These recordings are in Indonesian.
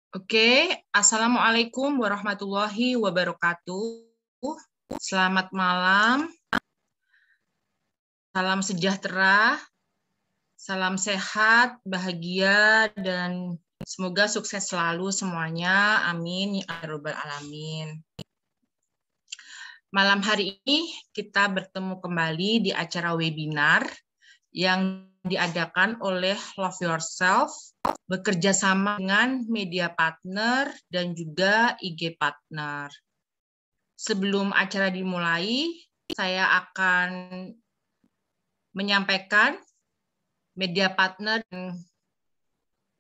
Oke, Assalamualaikum warahmatullahi wabarakatuh. Selamat malam, salam sejahtera, salam sehat, bahagia, dan semoga sukses selalu semuanya. Amin, ya rabbal alamin. Malam hari ini kita bertemu kembali di acara webinar yang diadakan oleh Love Yourself bekerja sama dengan media partner dan juga IG partner. Sebelum acara dimulai, saya akan menyampaikan media partner dan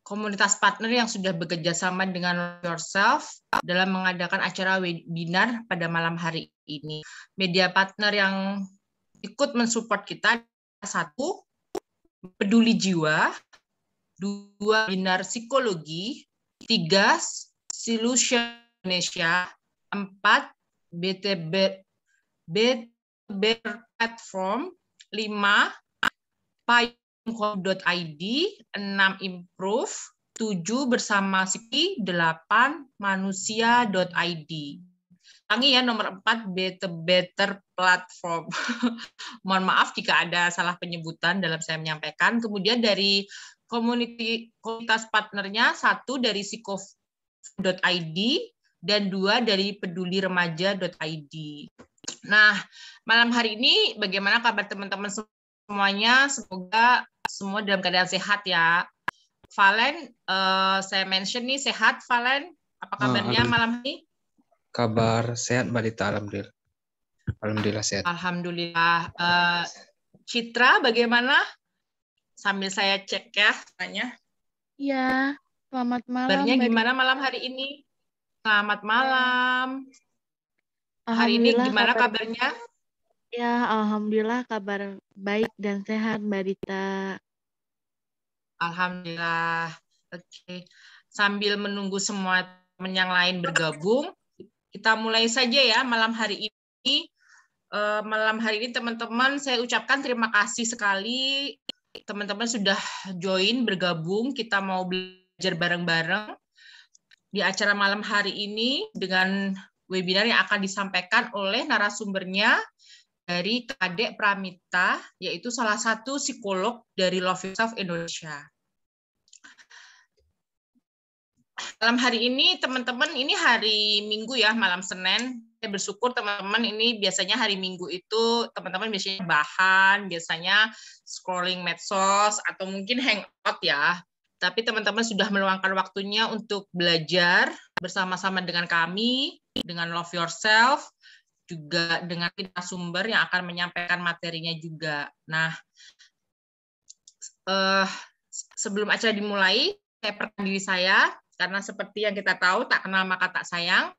komunitas partner yang sudah bekerja sama dengan Love Yourself dalam mengadakan acara webinar pada malam hari ini. Media partner yang ikut mensupport kita, satu, Peduli Jiwa, dua, Webinar Psikologi, tiga, Solution Indonesia, empat, BTB Platform, 5, payung.id, 6, Improve, 7, Bersama Siki, 8, manusia.id. Ulangi ya, nomor 4, Better Platform. Mohon maaf jika ada salah penyebutan dalam saya menyampaikan. Kemudian dari komunitas partnernya, 1 dari psikof.id, dan 2 dari peduliremaja.id. Nah, malam hari ini bagaimana kabar teman-teman semuanya? Semoga semua dalam keadaan sehat ya. Valen, saya mention nih, sehat Valen? Apa kabarnya malam ini? Kabar sehat Mbak Dita, alhamdulillah. Alhamdulillah sehat. Alhamdulillah. Citra, bagaimana? Sambil saya cek ya, tanya. Ya, selamat malam. Kabarnya gimana malam hari ini? Selamat malam. Hari ini gimana kabarnya? Ya, alhamdulillah kabar baik dan sehat, Mbak Dita. Alhamdulillah. Oke. Sambil menunggu semua teman yang lain bergabung, kita mulai saja ya malam hari ini. Malam hari ini teman-teman saya ucapkan terima kasih sekali teman-teman sudah join bergabung. Kita mau belajar bareng-bareng di acara malam hari ini dengan webinar yang akan disampaikan oleh narasumbernya dari Kadek Pramita, yaitu salah satu psikolog dari Love Yourself Indonesia. Malam hari ini teman-teman, ini hari Minggu ya, malam Senin. Saya bersyukur teman-teman, ini biasanya hari Minggu itu teman-teman biasanya bahan, biasanya scrolling medsos atau mungkin hangout ya. Tapi teman-teman sudah meluangkan waktunya untuk belajar bersama-sama dengan kami, dengan Love Yourself, juga dengan narasumber yang akan menyampaikan materinya juga. Nah, sebelum acara dimulai, saya perkenalkan diri saya, karena seperti yang kita tahu, tak kenal maka tak sayang.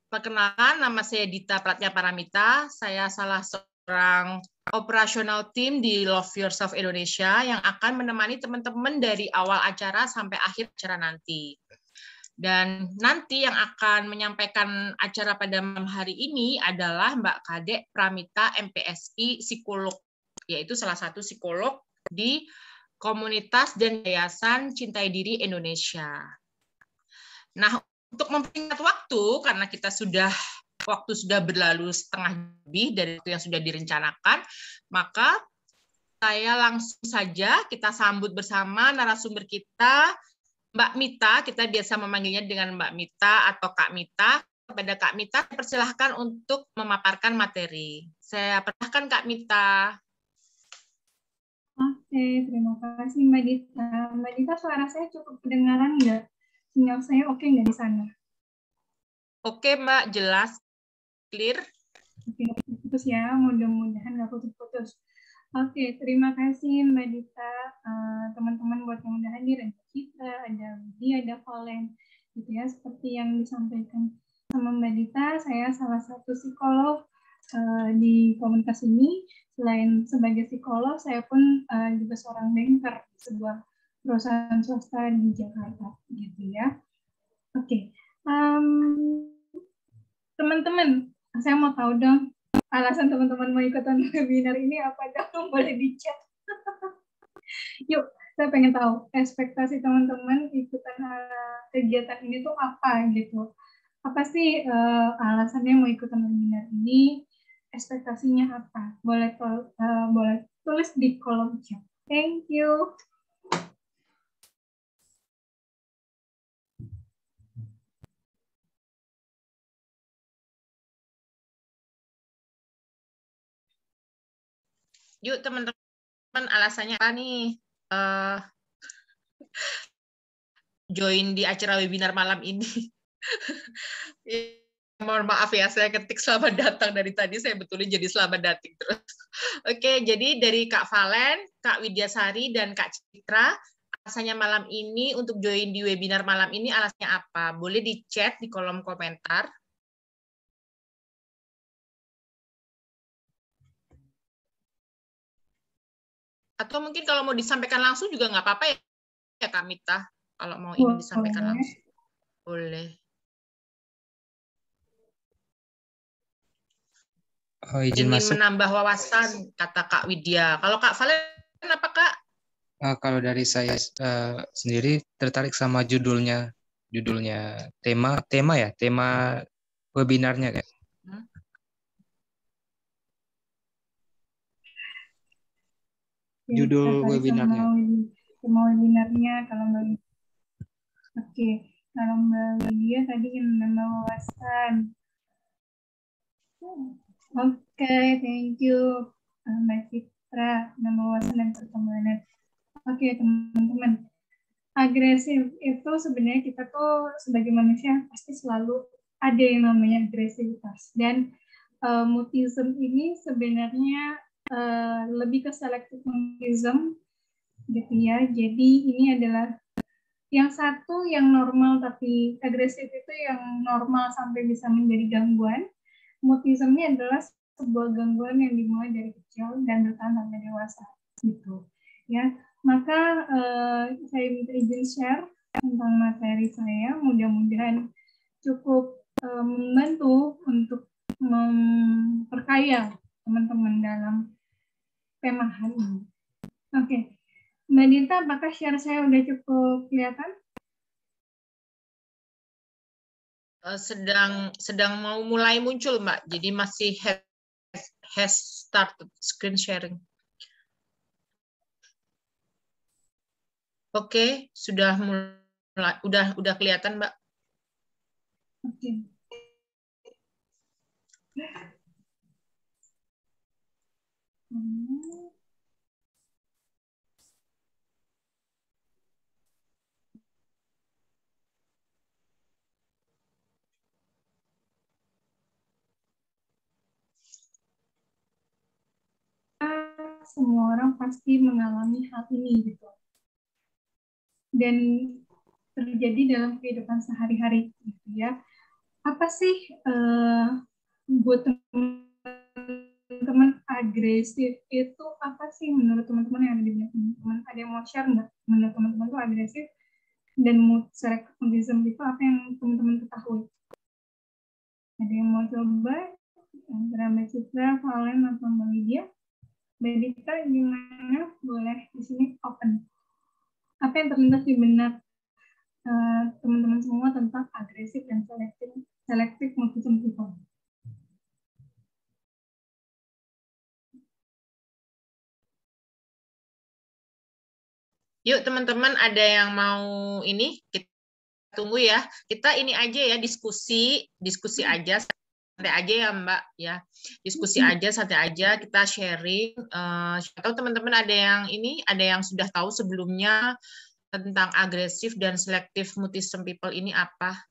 Perkenalkan, nama saya Dita Pratnya Paramita. Saya salah seorang operasional tim di Love Yourself Indonesia yang akan menemani teman-teman dari awal acara sampai akhir acara nanti. Dan nanti yang akan menyampaikan acara pada malam hari ini adalah Mbak Kadek Pramita MPSI, psikolog, yaitu salah satu psikolog di komunitas dan yayasan Cintai Diri Indonesia. Nah, untuk mempersingkat waktu, karena waktu sudah berlalu setengah lebih dari waktu yang sudah direncanakan, maka saya langsung saja kita sambut bersama narasumber kita, Mbak Mita. Kita biasa memanggilnya dengan Mbak Mita atau Kak Mita. Kepada Kak Mita, persilahkan untuk memaparkan materi. Saya persilahkan Kak Mita. Oke, terima kasih Mbak Dita. Mbak Dita, suara saya cukup kedengaran nggak? Sinyal saya oke nggak di sana? Oke, Mbak, jelas, clear. Oke, putus ya, mudah-mudahan nggak putus-putus. Oke, terima kasih Mbak Dita. Teman-teman buat yang udah hadir, ada Citra, ada Widi, ada Valen. Gitu ya, seperti yang disampaikan sama Mbak Dita, saya salah satu psikolog di komunitas ini. Selain sebagai psikolog, saya pun juga seorang banker di sebuah perusahaan swasta di Jakarta, gitu ya. Oke, teman-teman, saya mau tahu dong alasan teman-teman mau ikutan webinar ini apa dong? Boleh di chat. Yuk, Saya pengen tahu ekspektasi teman-teman ikutan kegiatan ini tuh apa gitu. Apa sih alasannya mau ikutan webinar ini? Ekspektasinya apa? Boleh tulis di kolom chat. Thank you. Yuk teman-teman, alasannya apa nih? Join di acara webinar malam ini. Mohon maaf ya, saya ketik selamat datang dari tadi, saya betulin jadi selamat datang terus. Oke, jadi dari Kak Valen, Kak Widyasari, dan Kak Citra, alasannya malam ini untuk join di webinar malam ini alasannya apa? Boleh di chat di kolom komentar. Atau mungkin kalau mau disampaikan langsung juga nggak apa-apa ya Kak Mita, kalau mau ini disampaikan langsung. Boleh. Izin Ingin masuk. menambah wawasan, kata Kak Widya. Kalau Kak Valen, apa Kak? Kalau dari saya sendiri tertarik sama judulnya tema webinarnya kan. Judul webinarnya. Sama webinarnya kalau Mbak. Oke, kalau Mbak Widya tadi ingin menambah wawasan. Oke, thank you Mbak Citra, menambah wawasan dan perkembangan. Oke, teman-teman. Agresif itu sebenarnya kita tuh sebagai manusia pasti selalu ada yang namanya agresivitas, dan mutism ini sebenarnya lebih ke selective mutism gitu ya. Jadi ini adalah yang satu yang normal, tapi agresif itu yang normal sampai bisa menjadi gangguan. Mutism ini adalah sebuah gangguan yang dimulai dari kecil dan bertahan sampai dewasa gitu ya. Maka saya minta izin share tentang materi saya, mudah-mudahan cukup membantu untuk memperkaya teman-teman dalam tema hari ini. Oke, Mbak Dita, apakah share saya udah cukup kelihatan? Sedang mau mulai muncul Mbak, jadi masih has started screen sharing. Oke, sudah mulai, udah kelihatan Mbak. Oke. Semua orang pasti mengalami hal ini gitu, dan terjadi dalam kehidupan sehari-hari gitu ya. Apa sih buat teman-teman agresif itu apa sih menurut teman-teman yang ada di belakang teman-teman? Ada yang mau share nggak menurut teman-teman itu agresif dan mood selectivism itu apa yang teman-teman ketahui? Ada yang mau coba antara Mbak Citra, Valen, atau Mbak Widya? Mbak Dita gimana? Boleh di sini open. Apa yang terlintas di benak teman-teman semua tentang agresif dan selective mutism people? Yuk teman-teman, ada yang mau ini? Kita tunggu ya. Kita ini aja ya, diskusi aja. Santai aja ya Mbak ya, diskusi aja, santai aja, kita sharing. Atau teman-teman ada yang sudah tahu sebelumnya tentang agresif dan selective mutism people ini apa?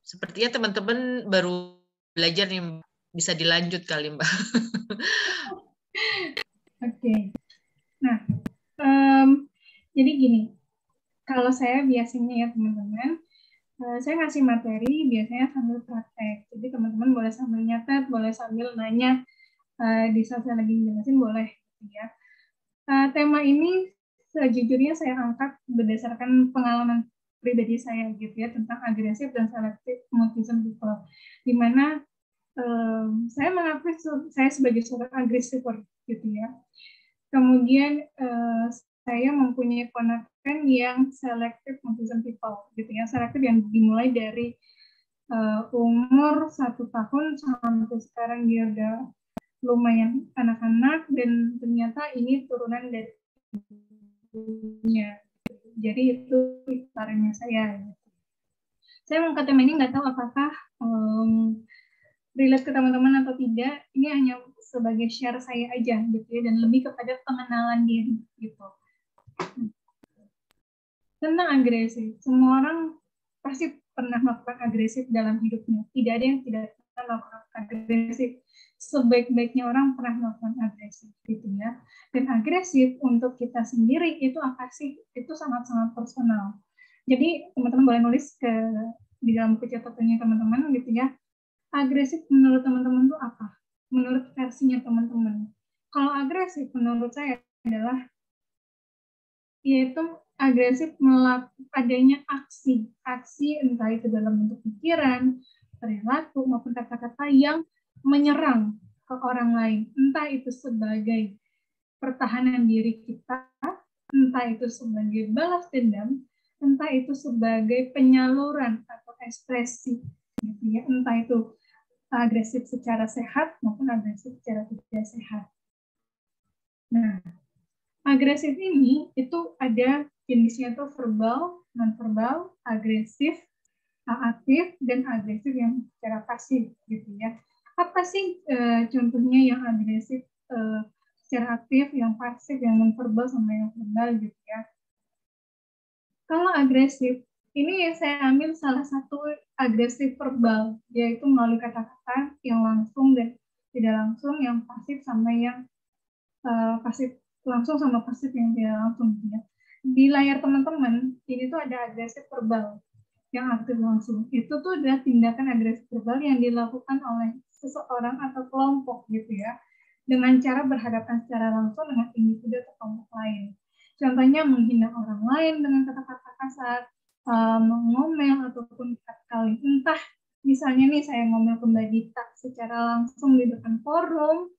Sepertinya teman-teman baru belajar nih, bisa dilanjut kali Mbak. Oke. Nah, jadi gini, kalau saya biasanya ya teman-teman, saya ngasih materi biasanya sambil praktek. Jadi teman-teman boleh sambil nyatet, boleh sambil nanya di saat saya lagi jelasin, boleh ya. Tema ini sejujurnya saya angkat berdasarkan pengalaman pribadi saya gitu ya, tentang agresif dan selective mutism people, di mana saya mengakui saya sebagai seorang agresivor gitu ya. Kemudian saya mempunyai ponakan yang selective mutism people gitu ya, selektif yang dimulai dari umur 1 tahun sampai sekarang dia udah lumayan anak-anak, dan ternyata ini turunan dari ibunya. Jadi itu iparnya saya. Saya mengangkat tema ini nggak tahu apakah relate ke teman-teman atau tidak. Ini hanya sebagai share saya aja gitu ya, dan lebih kepada pengenalan diri gitu. Tentang agresif, semua orang pasti pernah melakukan agresif dalam hidupnya. Tidak ada yang tidak pernah melakukan agresif. Sebaik-baiknya orang pernah melakukan agresif gitu ya. Dan agresif untuk kita sendiri itu apa sih? Itu sangat-sangat personal. Jadi teman-teman boleh nulis di dalam buku catatannya teman-teman gitu ya. Agresif menurut teman-teman itu apa? Menurut versinya teman-teman. Kalau agresif menurut saya adalah yaitu agresif melakukan adanya aksi entah itu dalam bentuk pikiran, perilaku maupun kata-kata yang menyerang ke orang lain, entah itu sebagai pertahanan diri kita, entah itu sebagai balas dendam, entah itu sebagai penyaluran atau ekspresi gitu ya, entah itu agresif secara sehat maupun agresif secara tidak sehat. Nah, agresif ini itu ada jenisnya itu verbal, non-verbal, agresif, aktif, dan agresif yang secara pasif gitu ya. Apa sih contohnya yang agresif secara aktif, yang pasif, yang non-verbal sama yang verbal gitu ya. Kalau agresif, ini saya ambil salah satu agresif verbal, yaitu melalui kata-kata yang langsung dan tidak langsung, yang pasif sama yang pasif langsung sama pasif yang tidak langsung ya. Di layar teman-teman ini tuh ada agresif verbal yang aktif langsung. Itu tuh adalah tindakan agresif verbal yang dilakukan oleh seseorang atau kelompok gitu ya, dengan cara berhadapan secara langsung dengan individu atau kelompok lain. Contohnya menghina orang lain dengan kata-kata kasar, mengomel ataupun kali entah misalnya nih saya ngomel ke Mbak Dita secara langsung di depan forum,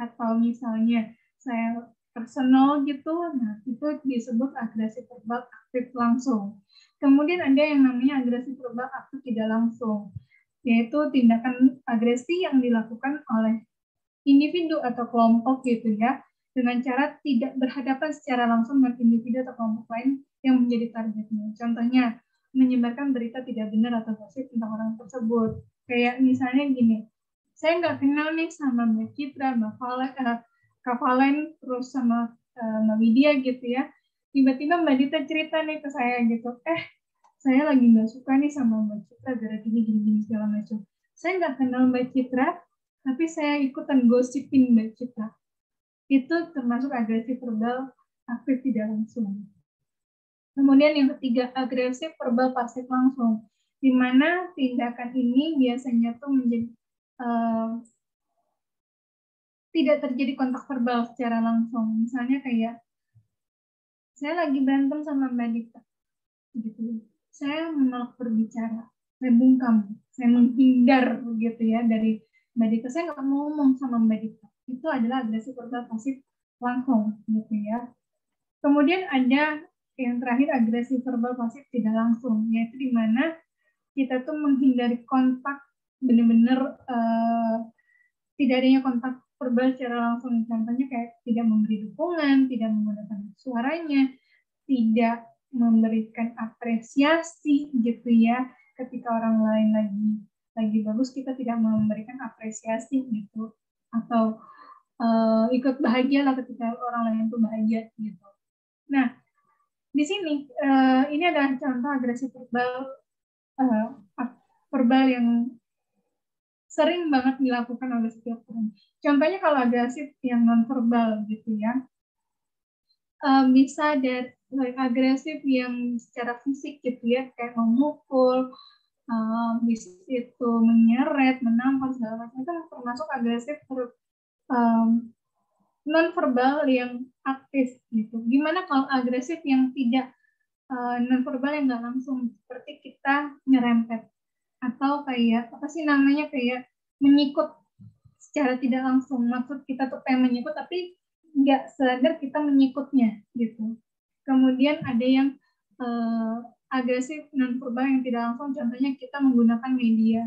atau misalnya saya personal gitu, nah itu disebut agresif verbal aktif langsung. Kemudian ada yang namanya agresif verbal aktif tidak langsung, yaitu tindakan agresi yang dilakukan oleh individu atau kelompok gitu ya, dengan cara tidak berhadapan secara langsung dengan individu atau kelompok lain yang menjadi targetnya. Contohnya, menyebarkan berita tidak benar atau gosip tentang orang tersebut. Kayak misalnya gini, saya nggak kenal nih sama Mbak Citra, Kak Valen, terus sama Mbak Widya gitu ya. Tiba-tiba Mbak Dita cerita nih ke saya gitu, saya lagi nggak suka nih sama Mbak Citra, gara gini segala macam. Saya nggak kenal Mbak Citra, tapi saya ikutan gosipin Mbak Citra. Itu termasuk agresif verbal aktif tidak langsung. Kemudian yang ketiga, agresif verbal pasif langsung, di mana tindakan ini biasanya tuh menjadi tidak terjadi kontak verbal secara langsung. Misalnya kayak, saya lagi berantem sama Mbak Dita, gitu. Saya menolak berbicara, saya bungkam, saya menghindar gitu ya dari Mbak Dita. Saya nggak mau ngomong sama Mbak Dita. Itu adalah agresif verbal pasif langsung, gitu ya. Kemudian ada yang terakhir agresif verbal pasif tidak langsung, yaitu di mana kita tuh menghindari kontak, benar-benar tidak adanya kontak verbal secara langsung. Contohnya kayak tidak memberi dukungan, tidak menggunakan suaranya, tidak memberikan apresiasi gitu ya. Ketika orang lain lagi bagus, kita tidak memberikan apresiasi gitu, atau ikut bahagia lah ketika orang lain tuh bahagia gitu. Nah, di sini ini adalah contoh agresif verbal yang sering banget dilakukan oleh setiap orang. Contohnya kalau agresif yang non-verbal gitu ya, bisa dari agresif yang secara fisik gitu ya, kayak memukul, bisa itu menyeret, menampar segala macam, itu termasuk agresif non-verbal yang aktif gitu. Gimana kalau agresif yang tidak nonverbal yang nggak langsung, seperti kita nyerempet atau kayak apa sih namanya, kayak menyikut secara tidak langsung. Maksud kita tuh pengen menyikut tapi nggak sadar kita menyikutnya gitu. Kemudian ada yang agresif nonverbal yang tidak langsung, contohnya kita menggunakan media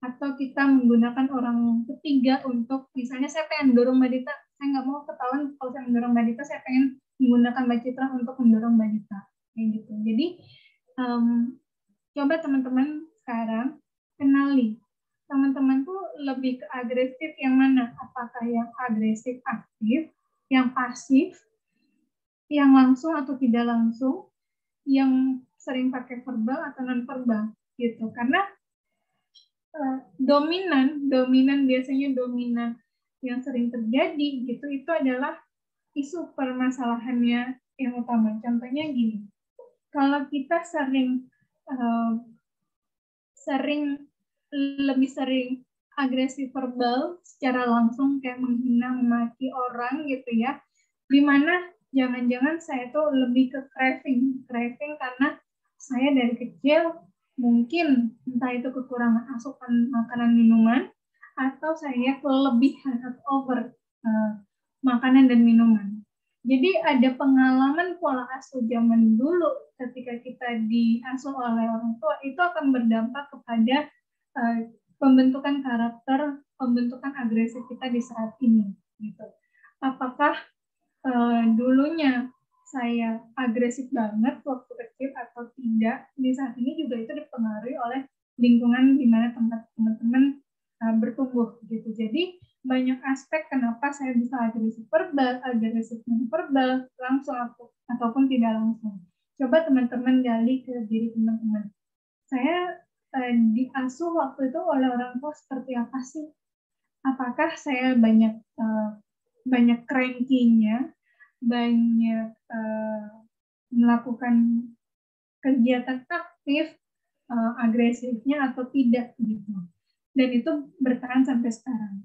atau kita menggunakan orang ketiga untuk, misalnya saya pengen dorong Mbak Dita, saya nggak mau ketahuan kalau saya mendorong Mbak Dita, saya pengen menggunakan Mbak Citra untuk mendorong Mbak Dita, kayak gitu. Jadi coba teman-teman sekarang kenali teman-teman tuh lebih ke agresif yang mana, apakah yang agresif aktif, yang pasif, yang langsung atau tidak langsung, yang sering pakai verbal atau non verbal gitu. Karena dominan biasanya dominan yang sering terjadi gitu, itu adalah isu permasalahannya yang utama. Contohnya gini, kalau kita lebih sering agresif verbal secara langsung, kayak menghina, memaki orang gitu ya, dimana jangan-jangan saya tuh lebih ke craving karena saya dari kecil mungkin entah itu kekurangan asupan makanan minuman atau saya kelebihan atau over makanan dan minuman. Jadi ada pengalaman pola asuh zaman dulu ketika kita diasuh oleh orang tua, itu akan berdampak kepada pembentukan karakter, pembentukan agresif kita di saat ini. Gitu. Apakah dulunya saya agresif banget waktu kecil atau tidak, di saat ini juga itu dipengaruhi oleh lingkungan di mana tempat teman-teman bertumbuh gitu. Jadi banyak aspek kenapa saya bisa agresif verbal, agresif non-verbal, langsung ataupun tidak langsung. Coba teman-teman gali ke diri teman-teman. Saya diasuh waktu itu oleh orang tua seperti apa sih? Apakah saya banyak cranky-nya, banyak melakukan kegiatan aktif, agresifnya atau tidak gitu. Dan itu bertahan sampai sekarang.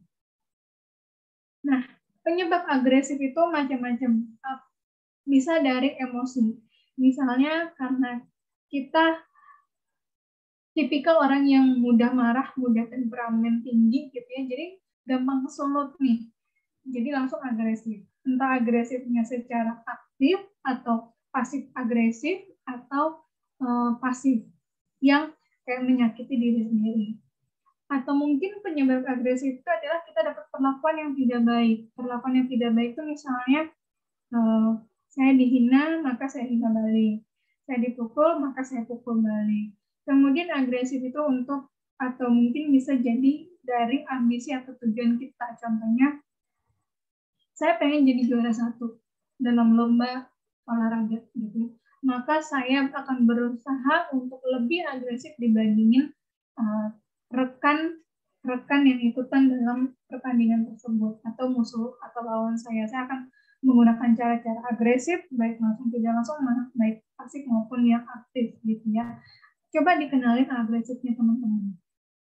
Nah, penyebab agresif itu macam-macam. Bisa dari emosi. Misalnya karena kita tipikal orang yang mudah marah, mudah temperamen tinggi gitu ya, jadi gampang kesulut nih. Jadi langsung agresif. Entah agresifnya secara aktif atau pasif agresif atau pasif yang kayak menyakiti diri sendiri. Atau mungkin penyebab agresif itu adalah kita dapat perlakuan yang tidak baik. Perlakuan yang tidak baik itu misalnya saya dihina, maka saya hina balik. Saya dipukul, maka saya pukul balik. Kemudian agresif itu untuk, atau mungkin bisa jadi dari ambisi atau tujuan kita. Contohnya, saya pengen jadi juara 1 dalam lomba olahraga gitu. Maka saya akan berusaha untuk lebih agresif dibandingin rekan yang ikutan dalam pertandingan tersebut atau musuh atau lawan saya. Saya akan menggunakan cara-cara agresif, baik langsung tidak langsung, baik pasif maupun yang aktif gitu ya. Coba dikenalin agresifnya teman-teman.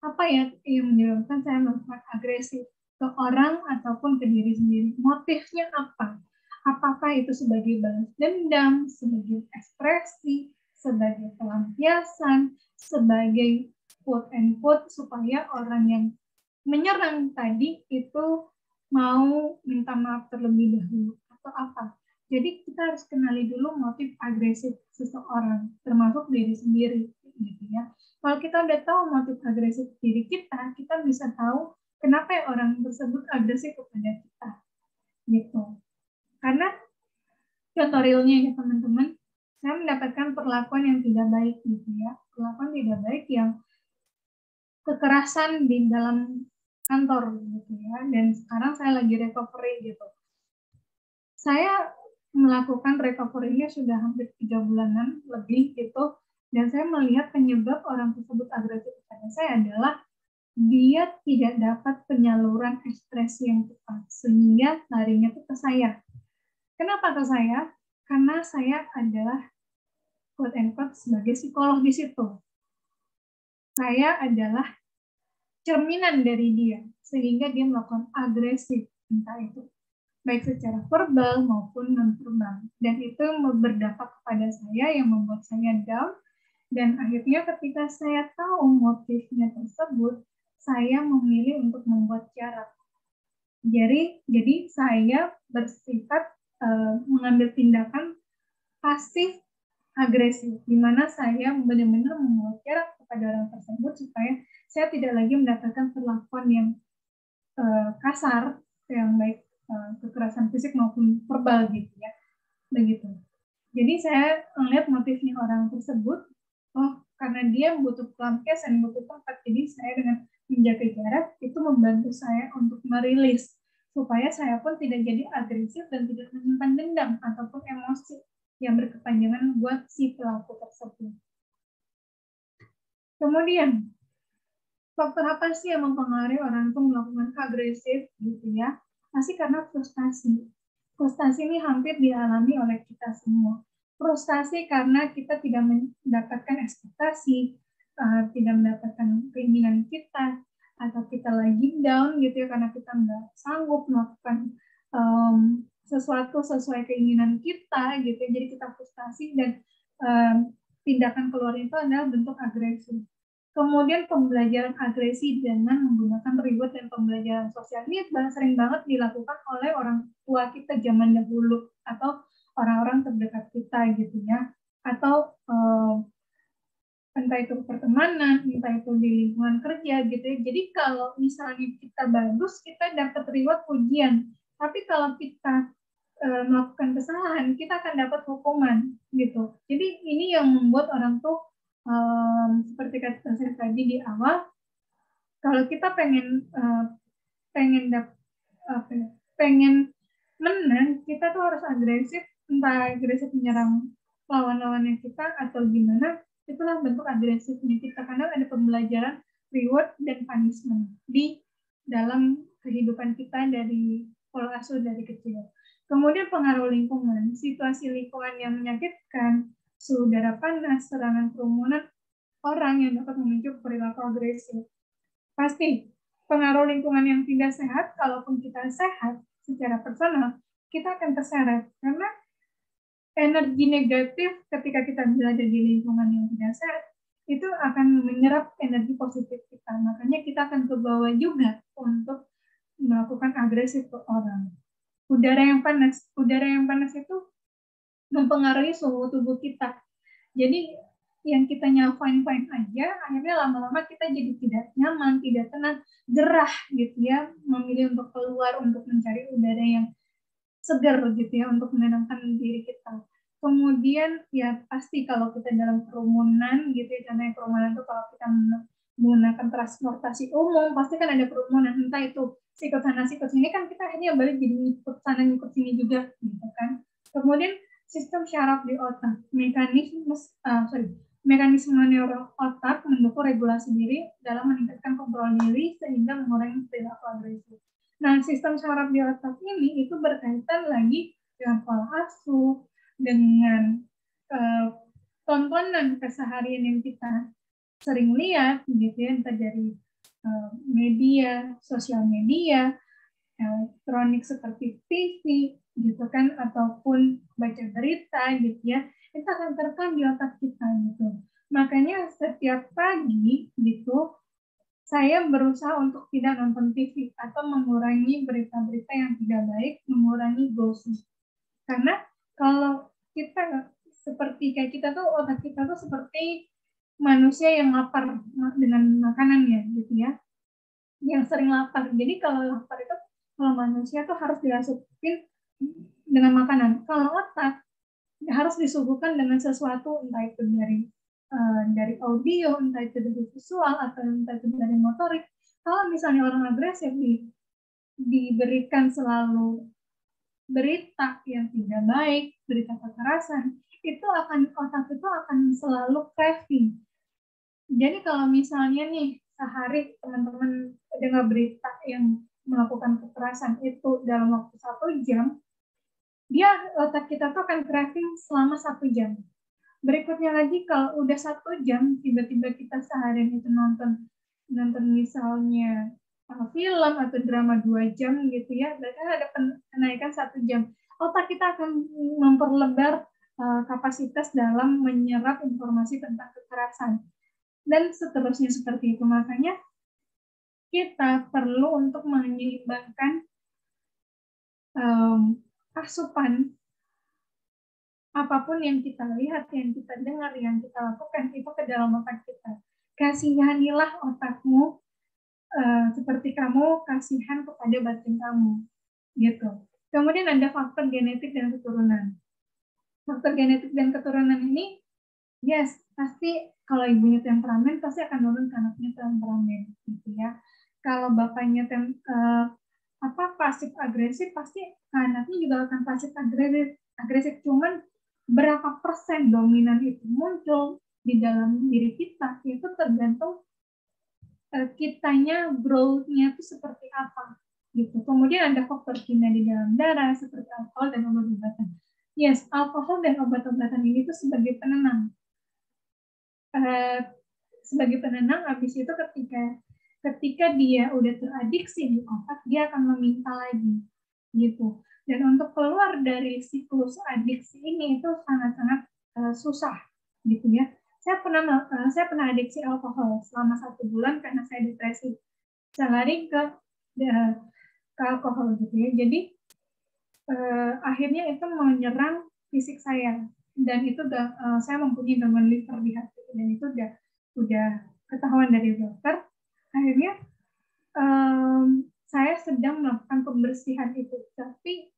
Apa ya yang menyebabkan saya melakukan agresif ke orang ataupun ke diri sendiri? Motifnya apa? Apakah itu sebagai balas dendam, sebagai ekspresi, sebagai pelampiasan, sebagai quote and quote supaya orang yang menyerang tadi itu mau minta maaf terlebih dahulu atau apa? Jadi kita harus kenali dulu motif agresif seseorang, termasuk diri sendiri, gitu ya. Kalau kita udah tahu motif agresif diri kita, kita bisa tahu kenapa orang tersebut agresif kepada kita, gitu. Karena contoh realnya ya teman-teman, saya mendapatkan perlakuan yang tidak baik, gitu ya, perlakuan tidak baik yang kekerasan di dalam kantor gitu ya, dan sekarang saya lagi recovery gitu. Saya melakukan recovery-nya sudah hampir 3 bulanan lebih gitu, dan saya melihat penyebab orang tersebut agresif kepada saya adalah dia tidak dapat penyaluran ekspresi yang tepat, sehingga larinya itu ke saya. Kenapa ke saya? Karena saya adalah quote and quote sebagai psikolog di situ. Saya adalah cerminan dari dia, sehingga dia melakukan agresif, entah itu baik secara verbal maupun non-verbal. Dan itu berdampak kepada saya yang membuat saya down. Dan akhirnya ketika saya tahu motifnya tersebut, saya memilih untuk membuat jarak. Jadi saya bersifat mengambil tindakan pasif agresif, di mana saya benar-benar membuat jarak kepada orang tersebut supaya saya tidak lagi mendapatkan perlakuan yang kasar, yang baik kekerasan fisik maupun verbal gitu ya, begitu. Jadi saya melihat motifnya orang tersebut, oh karena dia butuh pelampiasan, butuh tempat, jadi saya dengan menjaga jarak itu membantu saya untuk merilis supaya saya pun tidak jadi agresif dan tidak menyimpan dendam ataupun emosi yang berkepanjangan buat si pelaku tersebut. Kemudian, faktor apa sih yang mempengaruhi orang itu melakukan agresif gitu ya? Pasti karena frustasi. Frustasi ini hampir dialami oleh kita semua. Frustasi karena kita tidak mendapatkan ekspektasi, tidak mendapatkan keinginan kita, atau kita lagi down gitu ya karena kita nggak sanggup melakukan sesuatu sesuai keinginan kita gitu. Jadi kita frustasi dan tindakan keluar itu adalah bentuk agresi. Kemudian pembelajaran agresi dengan menggunakan reward dan pembelajaran sosial. Ini sering banget dilakukan oleh orang tua kita zaman dahulu atau orang-orang terdekat kita gitu ya. Atau entah itu pertemanan, entah itu di lingkungan kerja gitu ya. Jadi kalau misalnya kita bagus, kita dapat reward pujian. Tapi kalau kita melakukan kesalahan, kita akan dapat hukuman gitu. Jadi ini yang membuat orang tuh seperti kata saya tadi di awal, kalau kita pengen menang, kita tuh harus agresif, entah agresif menyerang lawan-lawannya kita atau gimana, itulah bentuk agresifnya kita, karena ada pembelajaran reward dan punishment di dalam kehidupan kita dari pola asuh dari kecil. Kemudian pengaruh lingkungan, situasi lingkungan yang menyakitkan, suhu udara panas, serangan kerumunan, orang yang dapat memicu perilaku agresif. Pasti, pengaruh lingkungan yang tidak sehat, kalaupun kita sehat secara personal, kita akan terseret. Karena energi negatif ketika kita berada di lingkungan yang tidak sehat, itu akan menyerap energi positif kita. Makanya kita akan terbawa juga untuk melakukan agresif ke orang. Udara yang panas itu mempengaruhi suhu tubuh kita. Jadi yang kitanya fine-fine aja, akhirnya lama-lama kita jadi tidak nyaman, tidak tenang, gerah gitu ya, memilih untuk keluar untuk mencari udara yang segar gitu ya, untuk menenangkan diri kita. Kemudian ya pasti kalau kita dalam kerumunan gitu ya, karena kerumunan itu kalau kita menggunakan transportasi umum, pasti kan ada kerumunan, entah itu sikut sana sikut sini, kan kita akhirnya balik jadi ikut sana ikut sini juga gitu kan. Kemudian sistem syaraf di otak, mekanisme neuro otak mendukung regulasi diri dalam meningkatkan kontrol diri sehingga mengurangi perilaku agresif. Nah, sistem syaraf di otak ini itu berkaitan lagi dengan pola asuh, dengan tontonan keseharian yang kita sering lihat gitu ya, entah dari media, sosial media, elektronik seperti TV gitu kan, ataupun baca berita gitu ya, itu akan terekam di otak kita gitu. Makanya setiap pagi gitu saya berusaha untuk tidak nonton TV atau mengurangi berita-berita yang tidak baik, mengurangi gosip. Karena kalau kita seperti kayak kita tuh, otak kita tuh seperti manusia yang lapar dengan makanannya gitu ya, yang sering lapar. Jadi kalau lapar itu, kalau manusia tuh harus dirasupin dengan makanan. Kalau otak harus disuguhkan dengan sesuatu, entah itu dari audio, entah itu dari visual, atau entah itu dari motorik. Kalau misalnya orang agresif diberikan selalu berita yang tidak baik, berita kekerasan, itu otak itu akan selalu craving. Jadi kalau misalnya nih sehari teman-teman dengar berita yang melakukan kekerasan itu dalam waktu 1 jam, otak kita tuh akan craving selama 1 jam. Berikutnya lagi kalau udah 1 jam, tiba-tiba kita seharian itu nonton misalnya film atau drama 2 jam gitu ya, berarti ada kenaikan 1 jam. Otak kita akan memperlebar kapasitas dalam menyerap informasi tentang kekerasan. Dan seterusnya seperti itu. Makanya kita perlu untuk menyeimbangkan asupan apapun yang kita lihat, yang kita dengar, yang kita lakukan itu ke dalam otak kita. Kasihanilah otakmu seperti kamu kasihan kepada batin kamu, gitu. Kemudian ada faktor genetik dan keturunan. Faktor genetik dan keturunan ini, yes, pasti kalau ibunya temperamen pasti akan nurun ke anaknya temperamen, gitu ya. Kalau bapaknya pasif agresif, pasti anaknya juga akan pasif agresif. Cuman berapa persen dominan itu muncul di dalam diri kita itu tergantung kitanya growth-nya itu seperti apa gitu. Kemudian ada faktor kimia di dalam darah seperti alkohol dan obat-obatan. Yes, alkohol dan obat-obatan ini tuh sebagai penenang. Sebagai penenang, habis itu ketika dia udah teradiksi di otak, dia akan meminta lagi gitu. Dan untuk keluar dari siklus adiksi ini itu sangat-sangat susah gitu ya. Saya pernah adiksi alkohol selama 1 bulan karena saya depresi. Saya lari ke alkohol gitu ya. Jadi akhirnya itu menyerang fisik saya dan itu saya mempunyai gangguan liver di hati dan itu udah ketahuan dari dokter. Akhirnya saya sedang melakukan pembersihan itu, tapi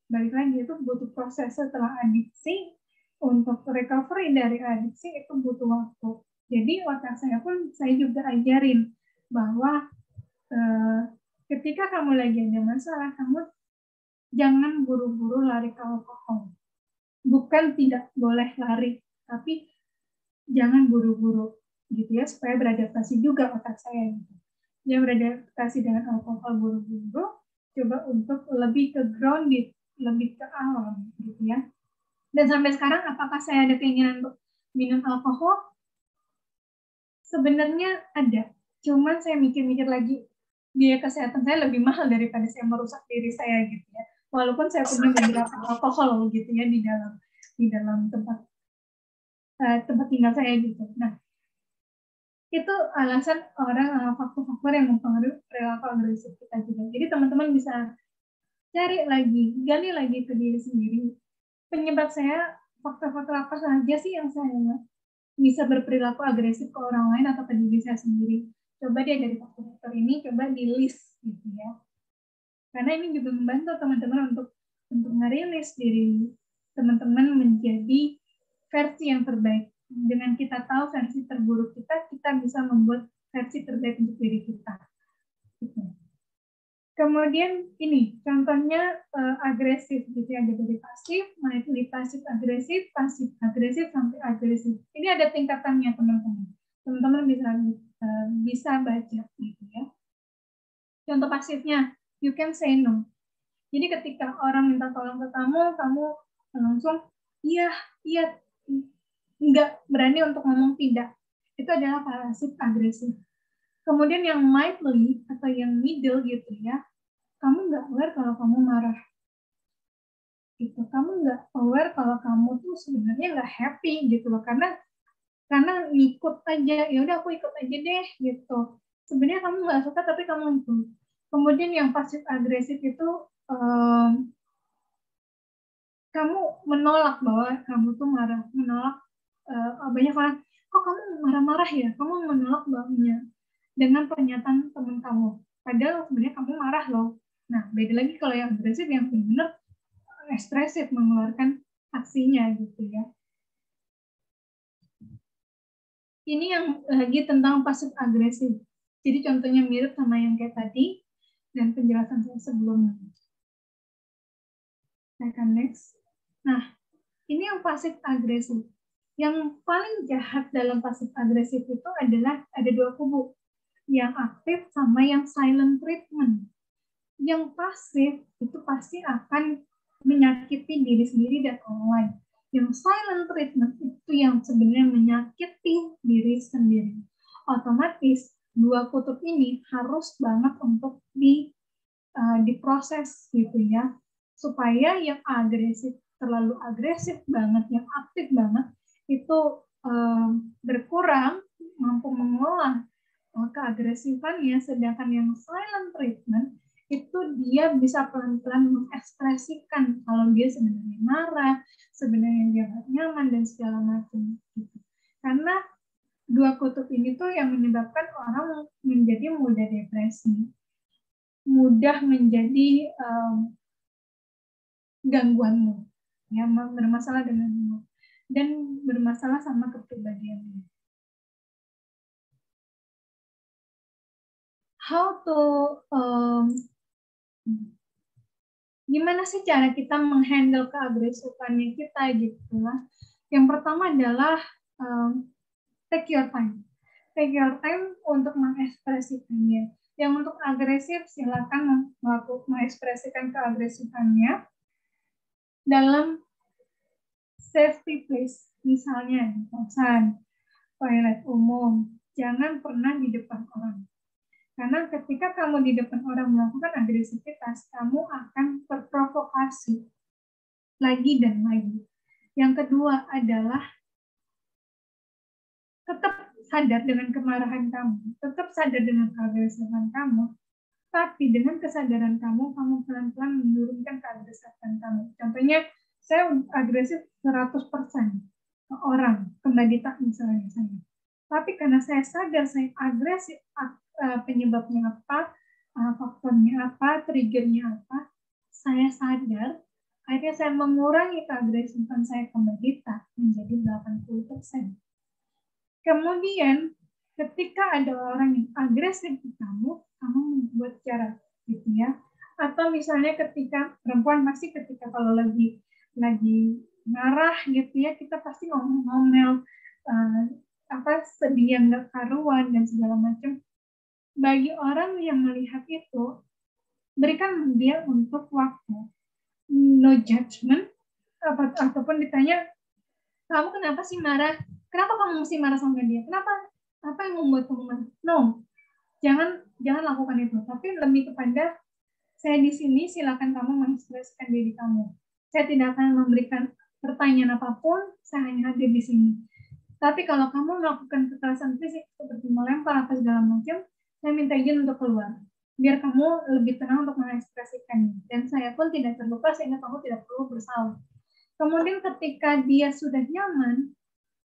balik lagi itu butuh proses setelah adiksi. Untuk recovery dari adiksi itu butuh waktu. Jadi otak saya pun saya juga ajarin bahwa ketika kamu lagi ada masalah, kamu jangan buru-buru lari ke alkohol. Bukan tidak boleh lari, tapi jangan buru-buru gitu ya, supaya beradaptasi juga otak saya gitu. Dia beradaptasi dengan alkohol buru-buru, coba untuk lebih ke grounded, lebih ke alam gitu ya. Dan sampai sekarang apakah saya ada keinginan untuk minum alkohol? Sebenarnya ada. Cuman saya mikir-mikir lagi, biaya kesehatan saya lebih mahal daripada saya merusak diri saya gitu ya. Walaupun saya punya beberapa alkohol gitu ya di dalam tempat tinggal saya gitu. Nah, itu alasan faktor-faktor yang mempengaruhi perilaku agresif kita juga. Jadi teman-teman bisa cari lagi, gali lagi ke diri sendiri. Penyebab saya, faktor-faktor apa saja sih yang saya bisa berperilaku agresif ke orang lain atau ke diri saya sendiri. Coba dia dari faktor-faktor ini, coba di list gitu ya. Karena ini juga membantu teman-teman untuk ngerilis diri teman-teman menjadi versi yang terbaik. Dengan kita tahu versi terburuk kita bisa membuat versi terbaik untuk diri kita. Gitu. Kemudian ini contohnya agresif gitu ya, ada dari pasif, mulai pasif agresif, sampai agresif. Ini ada tingkatannya teman-teman. Teman-teman bisa baca gitu ya. Contoh pasifnya, you can say no. Jadi ketika orang minta tolong ke kamu langsung iya, nggak berani untuk ngomong tidak. Itu adalah pasif agresif. Kemudian yang mildly atau yang middle gitu ya, kamu nggak aware kalau kamu marah. Gitu. Kamu nggak aware kalau kamu tuh sebenarnya nggak happy gitu loh, karena ngikut aja, ya udah aku ikut aja deh gitu. Sebenarnya kamu nggak suka tapi kamu ikut. Kemudian yang pasif agresif itu kamu menolak bahwa kamu tuh marah, menolak banyak orang, kok kamu marah-marah ya, kamu menolak bahwanya dengan pernyataan teman kamu, padahal sebenarnya kamu marah loh. Nah, beda lagi kalau yang agresif yang benar-benar ekspresif mengeluarkan aksinya gitu ya. Ini yang lagi tentang pasif agresif. Jadi contohnya mirip sama yang kayak tadi dan penjelasan saya sebelumnya. Saya akan next. Nah, ini yang pasif agresif. Yang paling jahat dalam pasif agresif itu adalah ada 2 kubu. Yang aktif sama yang silent treatment. Yang pasif itu pasti akan menyakiti diri sendiri dan orang lain. Yang silent treatment itu yang sebenarnya menyakiti diri sendiri. Otomatis dua kutub ini harus banget untuk diproses gitu ya, supaya yang agresif, terlalu agresif banget, yang aktif banget itu berkurang, mampu mengolah keagresifannya, sedangkan yang silent treatment itu dia bisa pelan-pelan mengekspresikan kalau dia sebenarnya marah, sebenarnya dia nggak nyaman dan segala macam gitu. Karena dua kutub ini tuh yang menyebabkan orang menjadi mudah depresi, mudah menjadi gangguan mood, ya, bermasalah dengan mood dan bermasalah sama kepribadiannya. How to gimana sih cara kita menghandle keagresifannya kita gitu lah. Yang pertama adalah take your time. Take your time untuk mengekspresikannya. Yang untuk agresif silakan mengekspresikan keagresifannya dalam safety place, misalnya di kosan, toilet umum. Jangan pernah di depan orang. Karena ketika kamu di depan orang melakukan agresivitas, kamu akan terprovokasi lagi dan lagi. Yang kedua adalah tetap sadar dengan kemarahan kamu, tetap sadar dengan keagresivan kamu, tapi dengan kesadaran kamu pelan-pelan menurunkan keagresivan kamu. Contohnya, saya agresif 100% ke orang, ke Mbak Dita misalnya. Tapi karena saya sadar saya agresif, penyebabnya apa, faktornya apa, triggernya apa, saya sadar, akhirnya saya mengurangi keagresifan saya ke Mbak Dita menjadi 80%. Kemudian, ketika ada orang yang agresif ke kamu membuat cara, gitu ya. Atau misalnya ketika perempuan pasti ketika kalau lagi marah gitu ya, kita pasti ngomel, sedih yang nggak karuan dan segala macam. Bagi orang yang melihat itu, berikan dia untuk waktu, no judgment, ataupun ditanya, kamu kenapa sih marah? Kenapa kamu mesti marah sama dia? Kenapa? Apa yang membuat kamu marah? No, jangan lakukan itu. Tapi lebih kepada, saya di sini, silakan kamu mengekspresikan diri kamu. Saya tidak akan memberikan pertanyaan apapun, saya hanya hadir di sini. Tapi kalau kamu melakukan kekerasan fisik seperti melempar atau segala macam, saya minta izin untuk keluar. Biar kamu lebih tenang untuk mengekspresikannya. Dan saya pun tidak terluka sehingga kamu tidak perlu bersalah. Kemudian ketika dia sudah nyaman,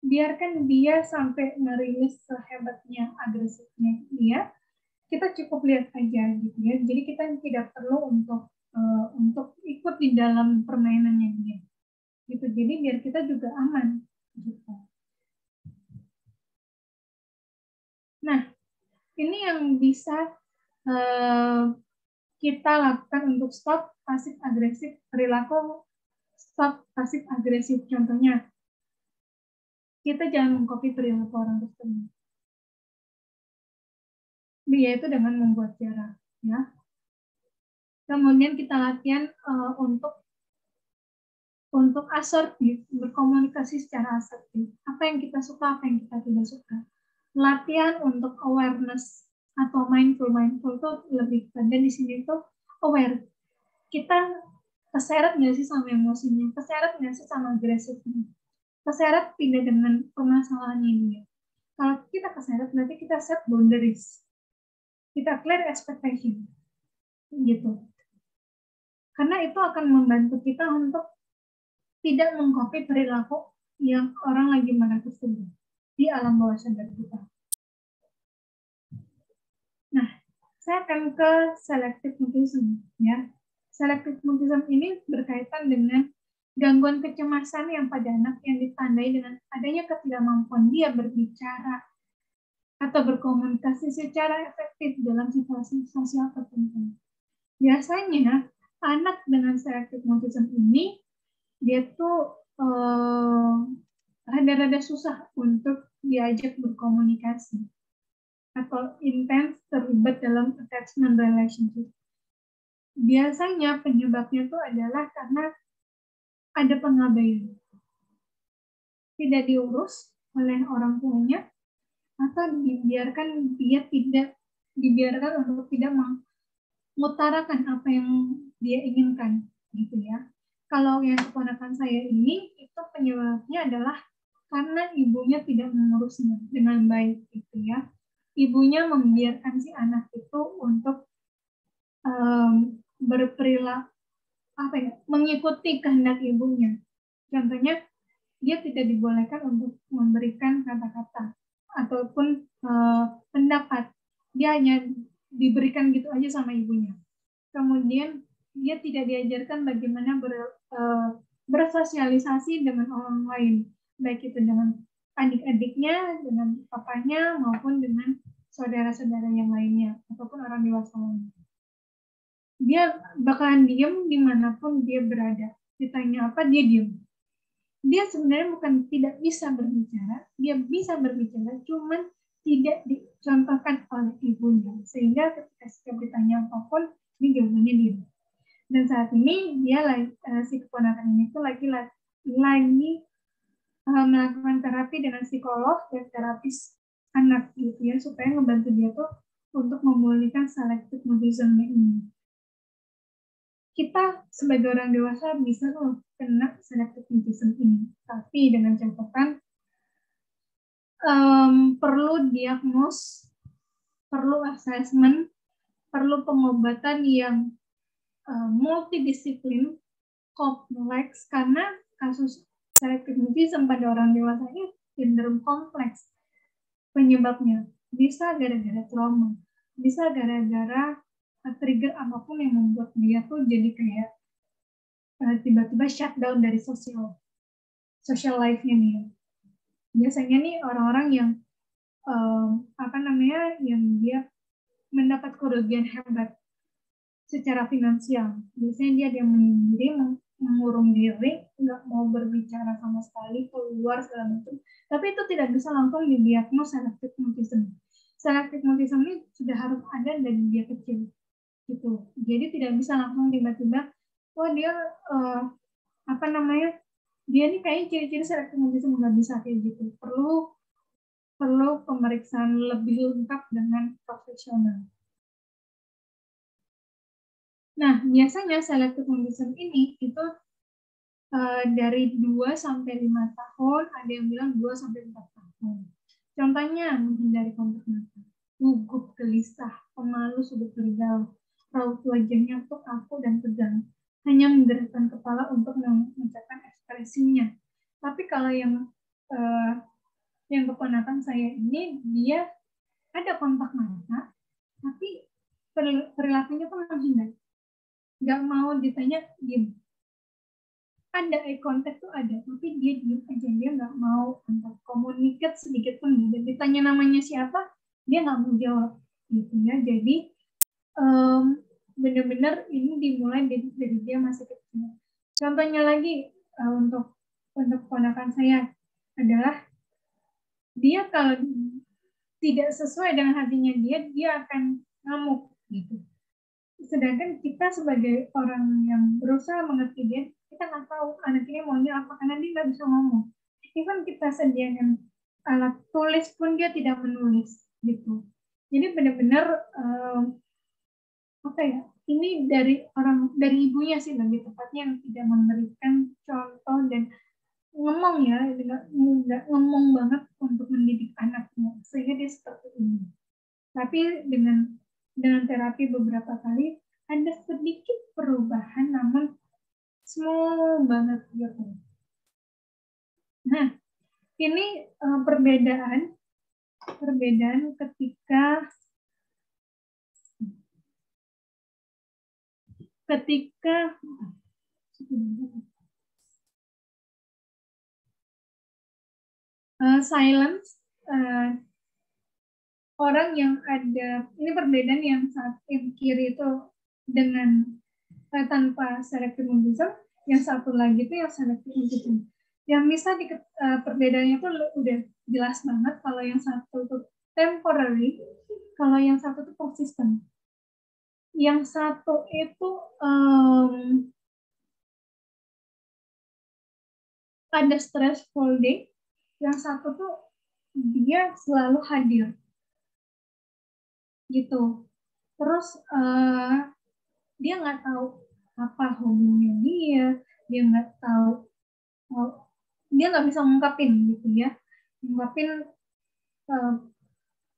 biarkan dia sampai merilis sehebatnya agresifnya dia. Kita cukup lihat aja gitu ya. Jadi kita tidak perlu untuk ikut di dalam permainannya dia. Gitu. Jadi biar kita juga aman. Gitu. Nah, ini yang bisa kita lakukan untuk stop pasif agresif perilaku, stop pasif agresif. Contohnya, kita jangan mengcopy perilaku orang tersebut. Dia itu dengan membuat jarak, ya. Kemudian kita latihan untuk asertif, berkomunikasi secara asertif. Apa yang kita suka, apa yang kita tidak suka. Latihan untuk awareness atau mindful itu lebih pada di sini tuh aware. Kita keseret nggak sih sama emosinya, keseret nggak sih sama agresifnya, keseret tidak dengan permasalahannya dia. Kalau kita keseret berarti kita set boundaries, kita clear expectation, gitu. Karena itu akan membantu kita untuk tidak mengcopy perilaku yang orang lagi marah tersebut di alam bawah sadar kita. Nah, saya akan ke selective mutism, ya. Selective mutism ini berkaitan dengan gangguan kecemasan yang pada anak yang ditandai dengan adanya ketidakmampuan dia berbicara atau berkomunikasi secara efektif dalam situasi sosial tertentu. Biasanya anak dengan selective mutism ini dia tuh rada-rada susah untuk diajak berkomunikasi atau intens terlibat dalam attachment relationship. Biasanya penyebabnya itu adalah karena ada pengabaian. Tidak diurus oleh orang tuanya atau dibiarkan untuk tidak mengutarakan apa yang dia inginkan, gitu ya. Kalau yang keponakan saya ini, itu penyebabnya adalah karena ibunya tidak mengurusnya dengan baik, gitu ya. Ibunya membiarkan si anak itu untuk berperilaku mengikuti kehendak ibunya. Contohnya, dia tidak dibolehkan untuk memberikan kata-kata ataupun pendapat. Dia hanya diberikan gitu aja sama ibunya. Kemudian dia tidak diajarkan bagaimana bersosialisasi dengan orang lain, baik itu dengan adik-adiknya, dengan papanya, maupun dengan saudara-saudara yang lainnya, ataupun orang dewasa lainnya. Dia bakalan diem dimanapun dia berada. Ditanya apa, dia diem. Dia sebenarnya bukan tidak bisa berbicara, dia bisa berbicara, cuman tidak dicontohkan oleh ibunya. Sehingga ketika ditanya apapun, dia jawabannya diem. Dan saat ini dia si keponakan ini tuh lagi melakukan terapi dengan psikolog dan terapis anak gitu ya, supaya membantu dia tuh untuk memulihkan selective mutism ini. Kita sebagai orang dewasa bisa kena selective mutism ini, tapi dengan catatan perlu diagnos, perlu assessment, perlu pengobatan yang multidisiplin, kompleks, karena kasus selective mutism pada orang dewasa ini cenderung kompleks penyebabnya. Bisa gara-gara trauma, bisa gara-gara trigger apapun yang membuat dia tuh jadi kayak tiba-tiba shutdown dari social life-nya dia. Biasanya nih orang-orang yang yang dia mendapat kerugian hebat secara finansial. Biasanya dia menyendiri, mengurung diri, nggak mau berbicara sama sekali, keluar segala macam. Tapi itu tidak bisa langsung didiagnos selective mutism. Selective mutism ini sudah harus ada dari dia kecil. Gitu. Jadi tidak bisa langsung tiba-tiba, dia dia ini kayaknya ciri-ciri selective mutism, nggak bisa kayak gitu. Perlu pemeriksaan lebih lengkap dengan profesional. Nah, biasanya selective mutism ini itu dari 2 sampai 5 tahun, ada yang bilang 2 sampai 4 tahun. Contohnya menghindari kontak mata, gugup, gelisah, pemalu, sudut bergaul, raut wajahnya tuh kaku dan tegang, hanya menggerakkan kepala untuk mengucapkan ekspresinya. Tapi kalau yang keponakan saya ini, dia ada kontak mata, tapi perilakunya tuh menghindar. Nggak mau ditanya, diem. Ada eye contact tuh ada, tapi dia diem aja, dia nggak mau kontak, komunikasi sedikit pun. Dan ditanya namanya siapa, dia nggak mau jawab. Gitu ya. Jadi benar-benar ini dimulai dari dia masih kecil. Contohnya lagi untuk keponakan saya adalah dia kalau tidak sesuai dengan hatinya dia akan ngamuk gitu. Sedangkan kita sebagai orang yang berusaha mengerti dia, kita nggak tahu anak ini maunya apa karena dia nggak bisa ngomong. Even kita sediakan alat tulis pun dia tidak menulis gitu. Jadi benar-benar ini dari ibunya sih lebih tepatnya yang tidak memberikan contoh dan ngomong ya, nggak ngomong banget untuk mendidik anaknya sehingga dia seperti ini. Tapi dengan terapi beberapa kali ada sedikit perubahan, namun small banget gitu. Nah, ini perbedaan ketika silence orang yang ada, ini perbedaan yang saat yang kiri itu dengan tanpa selective mutism, yang satu lagi itu yang selective mutism. Yang bisa perbedaannya itu udah jelas banget. Kalau yang satu itu temporary, kalau yang satu itu persistent. Yang satu itu ada stressful day, yang satu tuh dia selalu hadir gitu. Terus dia nggak tahu apa hobinya dia nggak tahu, dia nggak bisa ngungkapin gitu ya, ngungkapin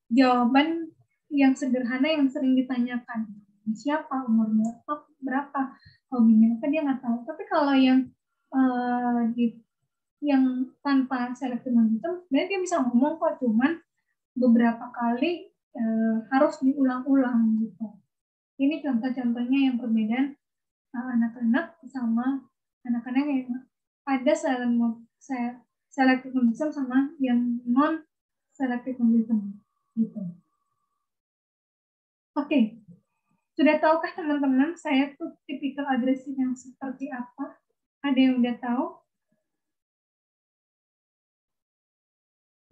jawaban yang sederhana yang sering ditanyakan, siapa, umurnya berapa, hobinya apa, dia nggak tahu. Tapi kalau yang yang tanpa selektif itu sebenarnya dia bisa ngomong kok, cuman beberapa kali harus diulang-ulang gitu. Ini contoh-contohnya yang perbedaan anak-anak sama anak-anak yang ada selective autism sama yang non selective autism gitu. Oke, sudah tahukah teman-teman saya tuh tipikal agresif yang seperti apa? Ada yang udah tahu?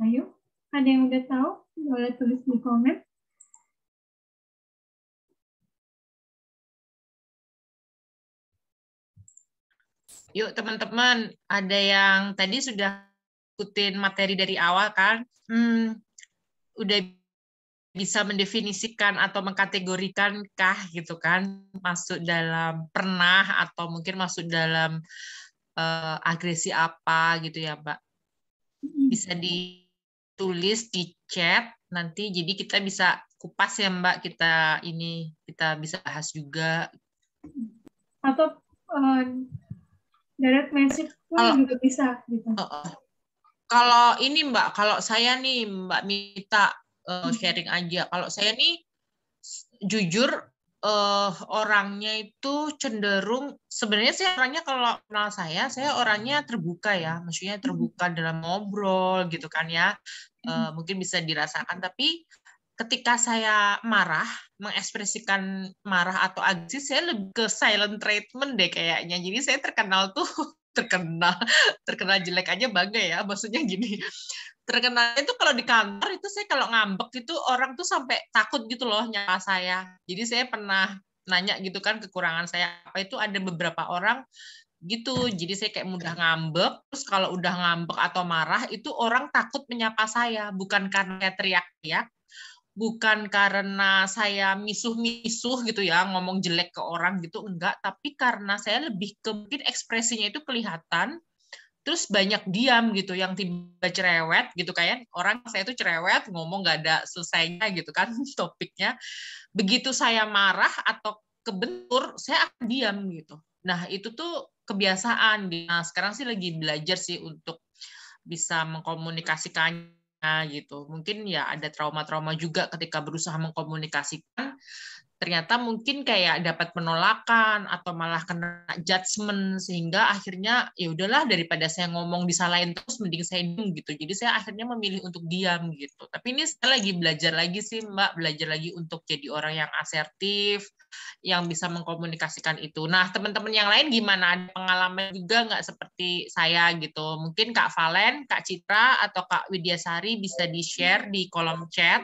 Ayo, ada yang udah tahu? Boleh tulis di komen. Yuk teman-teman, ada yang tadi sudah ikutin materi dari awal kan? Udah bisa mendefinisikan atau mengkategorikan kah gitu kan? Masuk dalam pernah atau mungkin masuk dalam agresi apa gitu ya, Mbak? Bisa ditulis di chat nanti, jadi kita bisa kupas ya Mbak, kita bisa bahas juga. Atau direct message pun juga bisa gitu. Kalau ini Mbak, kalau saya nih Mbak Mita sharing aja. Kalau saya nih jujur orangnya itu cenderung, sebenarnya saya orangnya, kalau kenal saya orangnya terbuka ya, maksudnya terbuka dalam ngobrol gitu kan ya. Mungkin bisa dirasakan, tapi ketika saya marah, mengekspresikan marah atau agresi, saya lebih ke silent treatment deh kayaknya. Jadi saya terkenal tuh terkenal jelek aja bangga ya, maksudnya gini, terkenal itu kalau di kantor itu saya kalau ngambek itu orang tuh sampai takut gitu loh nyapa saya. Jadi saya pernah nanya gitu kan kekurangan saya apa, itu ada beberapa orang gitu. Jadi saya kayak mudah ngambek, terus kalau udah ngambek atau marah itu orang takut menyapa saya, bukan karena saya teriak-teriak, bukan karena saya misuh-misuh gitu ya, ngomong jelek ke orang gitu, enggak, tapi karena saya lebih ke mungkin ekspresinya itu kelihatan, terus banyak diam gitu, yang tiba cerewet gitu, kayak orang saya itu cerewet, ngomong nggak ada selesainya gitu kan topiknya. Begitu saya marah atau kebentur, saya akan diam gitu. Nah, itu tuh kebiasaan. Nah, sekarang sih lagi belajar sih untuk bisa mengkomunikasikannya gitu. Mungkin ya ada trauma-trauma juga ketika berusaha mengkomunikasikan, ternyata mungkin kayak dapat penolakan atau malah kena judgement, sehingga akhirnya ya udahlah, daripada saya ngomong disalahin terus mending saya diam gitu. Jadi saya akhirnya memilih untuk diam gitu. Tapi ini saya lagi belajar lagi sih Mbak, belajar lagi untuk jadi orang yang asertif, yang bisa mengkomunikasikan itu. Nah, teman-teman yang lain gimana? Ada pengalaman juga nggak seperti saya gitu? Mungkin Kak Valen, Kak Citra, atau Kak Widyasari bisa di-share di kolom chat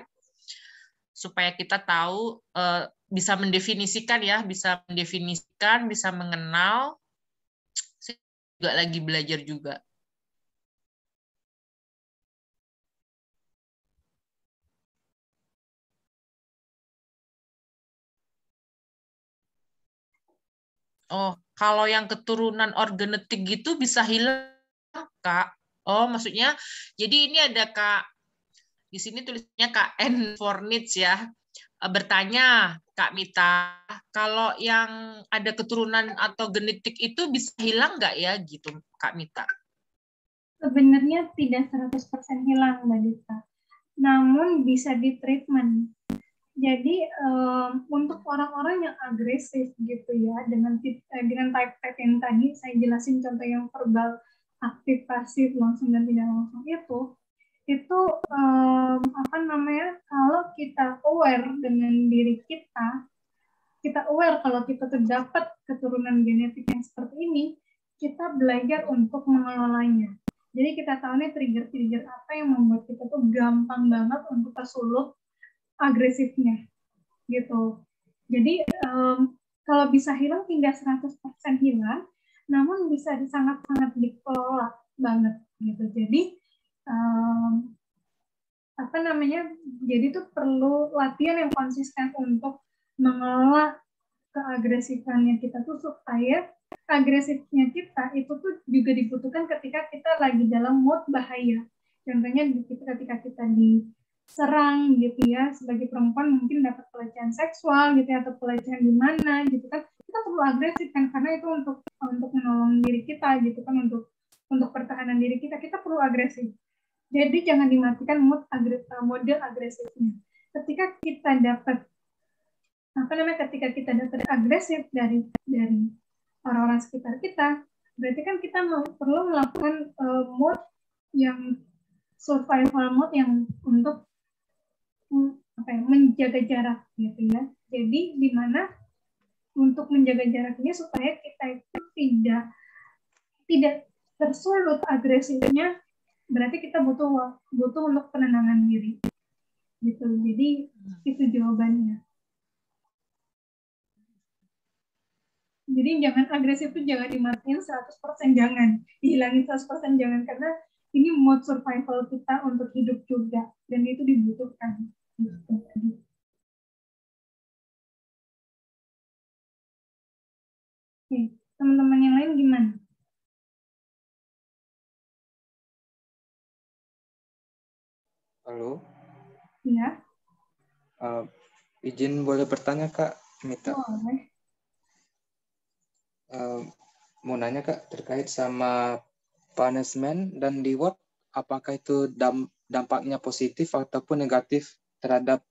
supaya kita tahu, bisa mendefinisikan ya, bisa mengenal. Saya juga lagi belajar juga. Oh, kalau yang keturunan orgenetik gitu bisa hilang, Kak. Oh, maksudnya, jadi ini ada Kak, di sini tulisnya Kak N for Needs ya. Bertanya, Kak Mita, kalau yang ada keturunan atau genetik itu bisa hilang nggak ya, gitu, Kak Mita? Sebenarnya tidak 100% hilang, Mbak Dita. Namun bisa di treatment. Jadi untuk orang-orang yang agresif gitu ya, dengan type yang tadi saya jelasin, contoh yang verbal, aktif, pasif, langsung dan tidak langsung itu apa namanya, kalau kita aware dengan diri kita aware kalau kita terdapat keturunan genetik yang seperti ini, kita belajar untuk mengelolanya. Jadi kita tahu nih trigger-trigger apa yang membuat kita tuh gampang banget untuk tersulut agresifnya gitu. Jadi kalau bisa hilang tidak 100% hilang, namun bisa sangat-sangat dikelola banget gitu. Jadi apa namanya, jadi tuh perlu latihan yang konsisten untuk mengelola keagresifannya kita tuh, supaya agresifnya kita itu tuh juga dibutuhkan ketika kita lagi dalam mood bahaya. Contohnya ketika kita diserang gitu ya, sebagai perempuan mungkin dapat pelecehan seksual gitu ya, atau pelecehan di mana gitu kan, kita perlu agresif kan, karena itu untuk menolong diri kita gitu kan, untuk pertahanan diri kita perlu agresif. Jadi jangan dimatikan mode agresifnya. Ketika kita dapat ketika kita dapat agresif dari orang-orang sekitar kita, berarti kan kita perlu melakukan mode yang survival mode yang untuk menjaga jarak gitu ya. Jadi di mana untuk menjaga jaraknya supaya kita itu tidak tersulut agresifnya, berarti kita butuh untuk penenangan diri gitu. Jadi itu jawabannya. Jadi jangan agresif itu jangan dimatiin 100%, jangan dihilangin 100%, jangan, karena ini mode survival kita untuk hidup juga, dan itu dibutuhkan. Oke, teman-teman yang lain gimana? Halo. Ya. Izin boleh bertanya Kak Mita? Boleh. Mau nanya Kak terkait sama punishment dan reward, apakah itu dampaknya positif ataupun negatif terhadap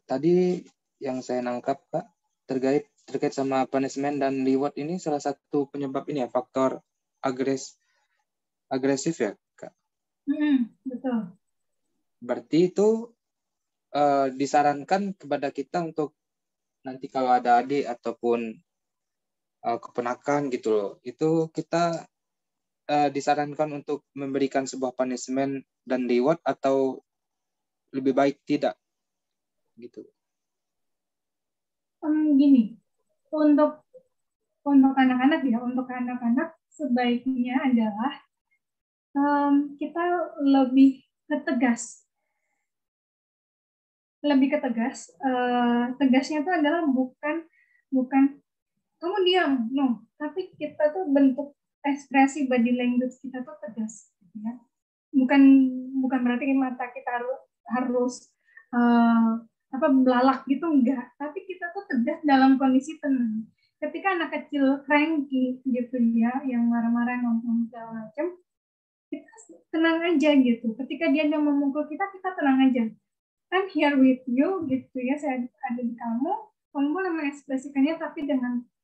tadi yang saya nangkap Kak, terkait sama punishment dan reward ini salah satu penyebab ini ya, faktor agresif ya Kak? Betul. Berarti itu disarankan kepada kita untuk nanti kalau ada adik ataupun keponakan gitu loh, itu kita disarankan untuk memberikan sebuah punishment dan reward atau lebih baik tidak gitu? Gini, untuk anak-anak ya, untuk anak-anak sebaiknya adalah kita lebih ketegas. Tegasnya itu adalah bukan kamu diam, no, tapi kita tuh bentuk ekspresi body language kita tuh tegas, ya. Bukan berarti mata kita harus belalak gitu, enggak, tapi kita tuh tegas dalam kondisi tenang. Ketika anak kecil cranky gitu ya, yang marah-marah ngomong segala macam, kita tenang aja gitu. Ketika dia memukul kita tenang aja. I'm here with you gitu ya, saya ada di kamu boleh mengekspresikannya, tapi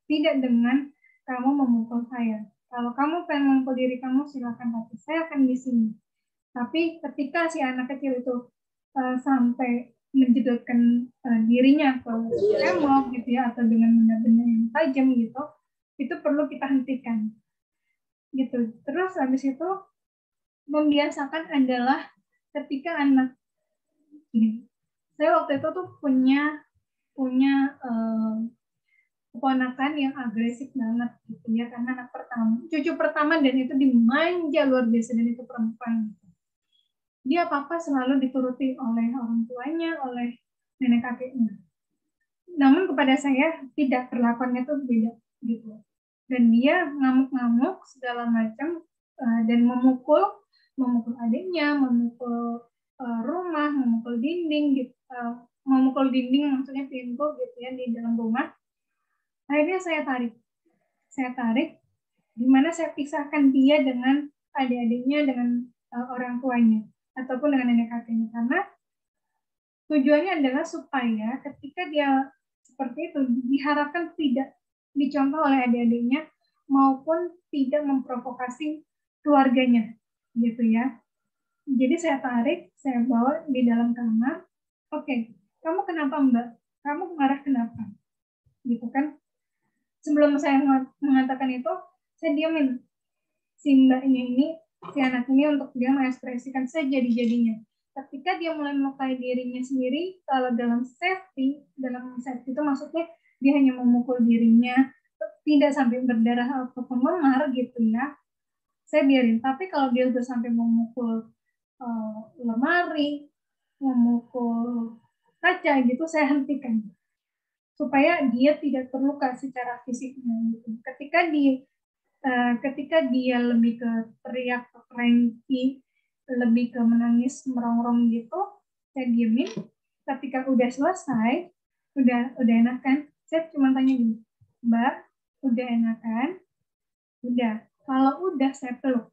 tidak dengan kamu memukul saya. Kalau kamu pengen memukul diri kamu, silakan, tapi saya akan di sini. Tapi ketika si anak kecil itu sampai menjedotkan dirinya ke tembok gitu ya, atau dengan benda-benda yang tajam gitu, itu perlu kita hentikan gitu. Terus habis itu membiasakan adalah ketika anak ini, saya waktu itu tuh punya keponakan yang agresif banget gitu ya, karena anak pertama, cucu pertama, dan itu dimanja luar biasa, dan itu perempuan gitu. Dia apa-apa selalu dituruti oleh orang tuanya, oleh nenek kakeknya. Namun kepada saya tidak, perlakuannya tuh beda gitu. Dan dia ngamuk-ngamuk segala macam, dan memukul adiknya, memukul rumah, memukul dinding gitu, memukul dinding maksudnya pintu gitu ya di dalam rumah. Akhirnya saya tarik, gimana saya pisahkan dia dengan adik-adiknya, dengan orang tuanya, ataupun dengan nenek kakeknya, karena tujuannya adalah supaya ketika dia seperti itu, diharapkan tidak dicontoh oleh adik-adiknya maupun tidak memprovokasi keluarganya gitu ya. Jadi saya tarik, saya bawa di dalam kamar. Oke, kamu kenapa Mbak? Kamu marah kenapa? Gitu kan. Sebelum saya mengatakan itu, saya diamin si mbaknya ini, si anak ini, untuk dia mengekspresikan sejadi-jadinya. Ketika dia mulai melukai dirinya sendiri, kalau dalam safety itu maksudnya dia hanya memukul dirinya, tidak sampai berdarah ataupun memar gitu ya, saya biarin. Tapi kalau dia sudah sampai memukul lemari, memukul kaca gitu, saya hentikan supaya dia tidak terluka secara fisiknya gitu. Ketika dia lebih ke teriak, ke cranky, lebih ke menangis, merongrong gitu, saya diemin. Ketika udah selesai, udah enakan, saya cuma tanya gini, Mbak, udah enakan? Udah. Kalau udah, saya peluk.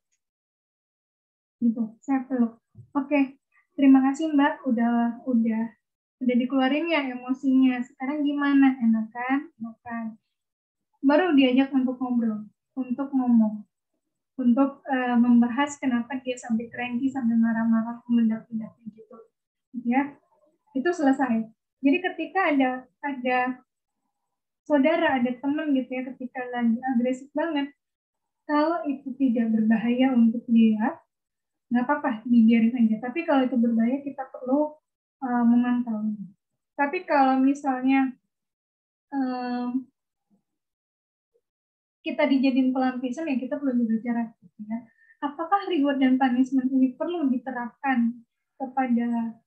Gitu, saya peluk. Oke, terima kasih Mbak, udah dikeluarin ya emosinya. Sekarang gimana? Enakan? Enakan. Baru diajak untuk ngobrol, untuk ngomong, untuk membahas kenapa dia sampai cranky, sampai marah-marah, meledak-ledak gitu. Ya, itu selesai. Jadi ketika ada saudara, ada teman gitu ya, ketika lagi agresif banget, kalau itu tidak berbahaya untuk dia, nggak apa-apa, dibiarin aja. Tapi kalau itu berbahaya, kita perlu memantau. Tapi kalau misalnya kita dijadiin pelampiasan, ya kita perlu berbicara. Gitu ya. Apakah reward dan punishment ini perlu diterapkan kepada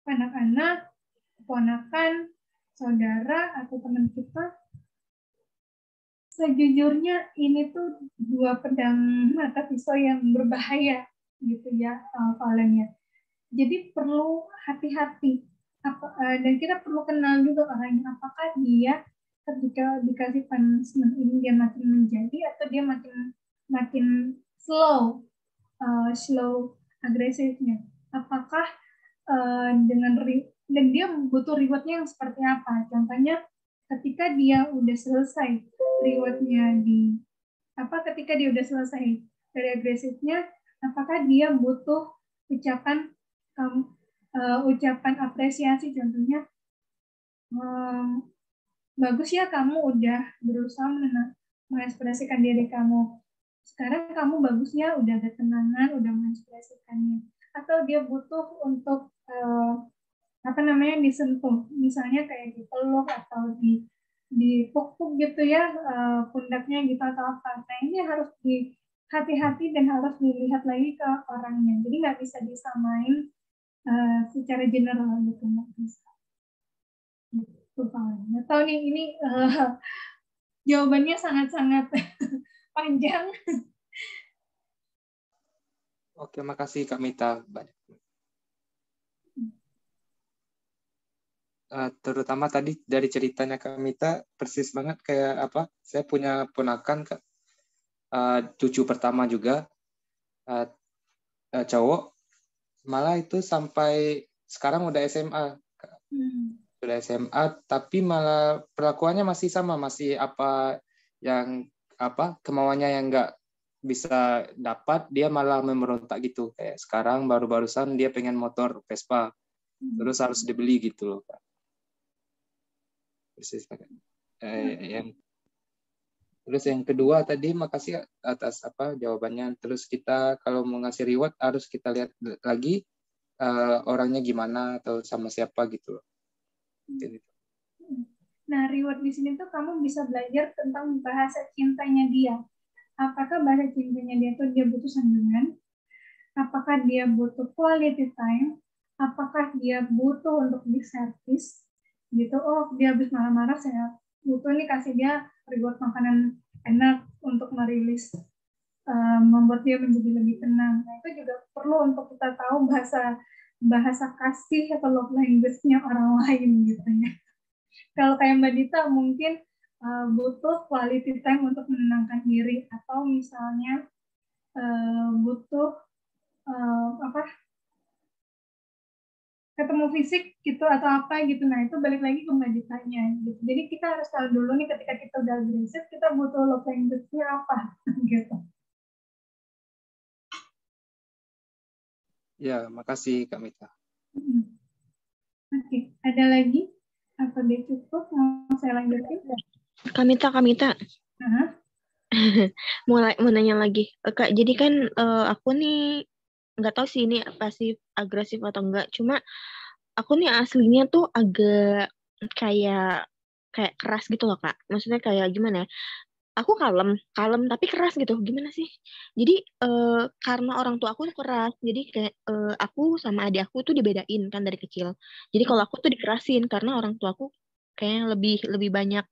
anak-anak, keponakan, saudara, atau teman kita? Sejujurnya ini tuh dua pedang mata pisau yang berbahaya gitu ya, Valennya. Jadi perlu hati-hati, dan kita perlu kenal juga orangnya, apakah dia ketika dikasih punishment ini dia makin menjadi atau dia makin slow agresifnya. Apakah dan dia butuh rewardnya yang seperti apa? Contohnya ketika dia udah selesai rewardnya ketika dia udah selesai dari agresifnya, apakah dia butuh ucapan apresiasi, contohnya bagus ya kamu udah berusaha mengekspresikan diri kamu, sekarang kamu bagusnya udah ada tenangan, udah mengekspresikannya. Atau dia butuh untuk disentuh, misalnya kayak dipeluk atau dipuk-puk gitu ya, pundaknya gitu atau apa. Nah ini harus hati-hati dan harus dilihat lagi ke orangnya. Jadi nggak bisa disamain secara general gitu, nggak bisa. Nggak tahu nih, ini jawabannya sangat-sangat panjang. Oke, makasih Kak Mita. Terutama tadi dari ceritanya Kak Mita, persis banget kayak apa? Saya punya ponakan Kak, cucu pertama juga, cowok, malah itu sampai sekarang udah SMA. Sudah SMA, tapi malah perlakuannya masih sama, masih kemauannya yang nggak bisa dapat, dia malah memberontak gitu. Kayak sekarang baru-barusan dia pengen motor Vespa, terus harus dibeli gitu loh, Kak. Terus yang kedua tadi, makasih atas jawabannya. Terus kita kalau mau ngasih reward harus kita lihat lagi orangnya gimana atau sama siapa gitu loh. Nah, reward di sini tuh kamu bisa belajar tentang bahasa cintanya dia. Apakah bahasa cintanya dia tuh dia butuh sanjungan? Apakah dia butuh quality time? Apakah dia butuh untuk diservis? Gitu, oh dia habis marah-marah, saya butuh nih kasih dia reward makanan enak untuk merilis, membuat dia menjadi lebih tenang. Nah, itu juga perlu untuk kita tahu bahasa kasih atau love language-nya orang lain gitu ya. Kalau kayak Mbak Dita mungkin butuh quality time untuk menenangkan diri, atau misalnya butuh ketemu fisik gitu atau apa gitu. Nah itu balik lagi ke Mbak Ditanya gitu. Jadi kita harus tahu dulu nih ketika kita udah agresif kita butuh love language-nya apa gitu. Ya, makasih Kak Mita. Oke, ada lagi? Apa dia cukup? Mau saya lanjutin? Kak Mita. mau nanya lagi. Kak, jadi kan aku nih nggak tahu sih ini pasif agresif atau enggak. Cuma aku nih aslinya tuh agak kayak keras gitu loh Kak. Maksudnya kayak gimana ya? aku kalem tapi keras gitu. Gimana sih? Jadi karena orang tua aku tuh keras, jadi kayak aku sama adik aku tuh dibedain kan dari kecil. Jadi kalau aku tuh dikerasin karena orang tua aku kayaknya lebih banyak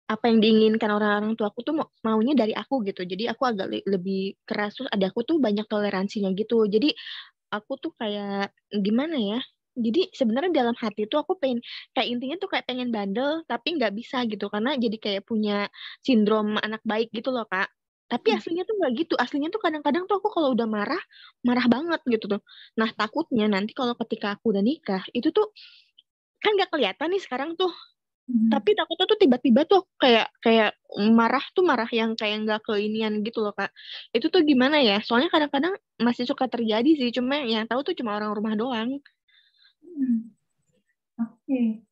apa yang diinginkan orang-orang tua aku tuh maunya dari aku gitu. Jadi aku agak lebih keras, terus ada aku tuh banyak toleransinya gitu. Jadi aku tuh kayak gimana ya? Jadi sebenarnya dalam hati tuh aku pengen kayak intinya tuh kayak pengen bandel tapi nggak bisa gitu karena jadi kayak punya sindrom anak baik gitu loh Kak. Tapi aslinya tuh nggak gitu. Aslinya tuh kadang-kadang tuh aku kalau udah marah, marah banget gitu tuh. Nah takutnya nanti kalau ketika aku udah nikah itu tuh kan nggak kelihatan nih sekarang tuh. Tapi takutnya tuh tiba-tiba tuh kayak kayak marah yang kayak nggak keinian gitu loh Kak. Itu tuh gimana ya? Soalnya kadang-kadang masih suka terjadi sih, cuma yang tahu tuh cuma orang rumah doang. Oke.